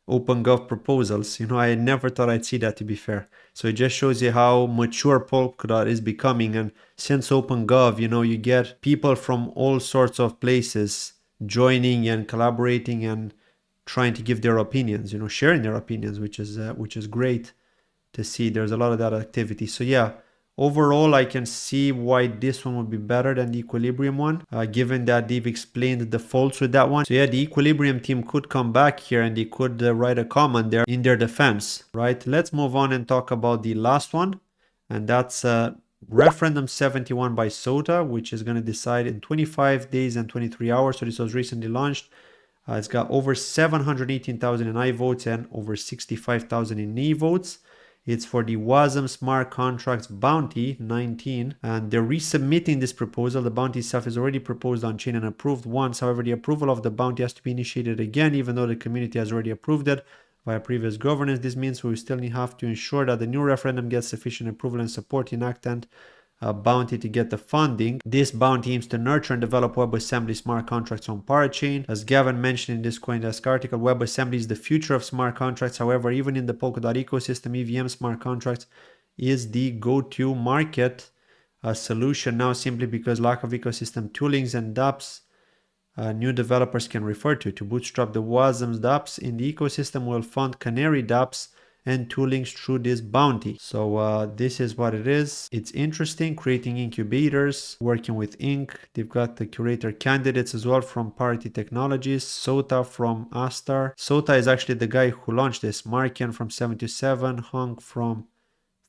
A: Open Gov proposals. You know, I never thought I'd see that, to be fair. So it just shows you how mature Polkadot is becoming. And since Open Gov, you know, you get people from all sorts of places joining and collaborating and trying to give their opinions, you know, sharing their opinions, which is great to see. There's a lot of that activity. So yeah, overall, I can see why this one would be better than the Equilibrium one, given that they've explained the faults with that one. So yeah, the Equilibrium team could come back here and they could write a comment there in their defense, right? Let's move on and talk about the last one. And that's Referendum 71 by Sota, which is going to decide in 25 days and 23 hours. So this was recently launched. It's got over 718,000 in I votes and over 65,000 in knee votes. It's for the WASM Smart Contracts Bounty 19, and they're resubmitting this proposal. The bounty itself is already proposed on chain and approved once. However, the approval of the bounty has to be initiated again, even though the community has already approved it via previous governance. This means we still have to ensure that the new referendum gets sufficient approval and support enacted bounty to get the funding. This bounty aims to nurture and develop WebAssembly smart contracts on Parachain. As Gavin mentioned in this CoinDesk article, WebAssembly is the future of smart contracts. However, even in the Polkadot ecosystem, EVM smart contracts is the go-to market solution now, simply because lack of ecosystem toolings and dApps new developers can refer to. To bootstrap the WASM dApps in the ecosystem will fund Canary dApps and 2 links through this bounty. So this is what it is. It's interesting, creating incubators, working with Inc. They've got the curator candidates as well from Parity Technologies, Sota from Astar. Sota is actually the guy who launched this, Markian from 727, Hong from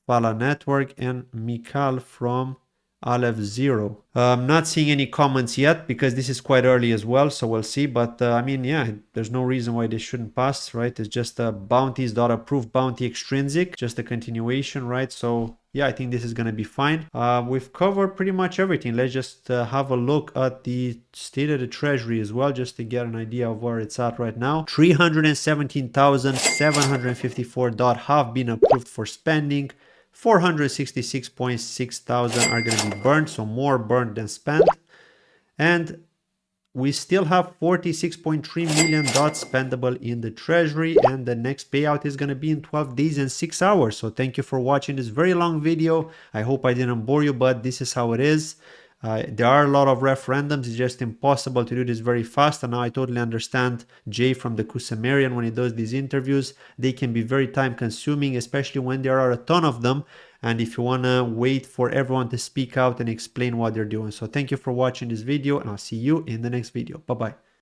A: Fala Network, and Mikal from Aleph Zero. I'm not seeing any comments yet because this is quite early as well, so we'll see. But I mean, yeah, there's no reason why this shouldn't pass, right? It's just a bounties.approved bounty extrinsic, just a continuation, right? So yeah, I think this is going to be fine. We've covered pretty much everything. Let's just have a look at the state of the treasury as well, just to get an idea of where it's at right now. 317,754 DOT have been approved for spending. 466.6 thousand are going to be burned, so more burned than spent. And we still have 46.3 million dots spendable in the treasury, and the next payout is going to be in 12 days and 6 hours. So thank you for watching this very long video. I hope I didn't bore you, but this is how it is. There are a lot of referendums. It's just impossible to do this very fast. And now I totally understand Jay from the Kusumerian when he does these interviews. They can be very time consuming, especially when there are a ton of them. And if you want to wait for everyone to speak out and explain what they're doing. So thank you for watching this video, and I'll see you in the next video. Bye-bye.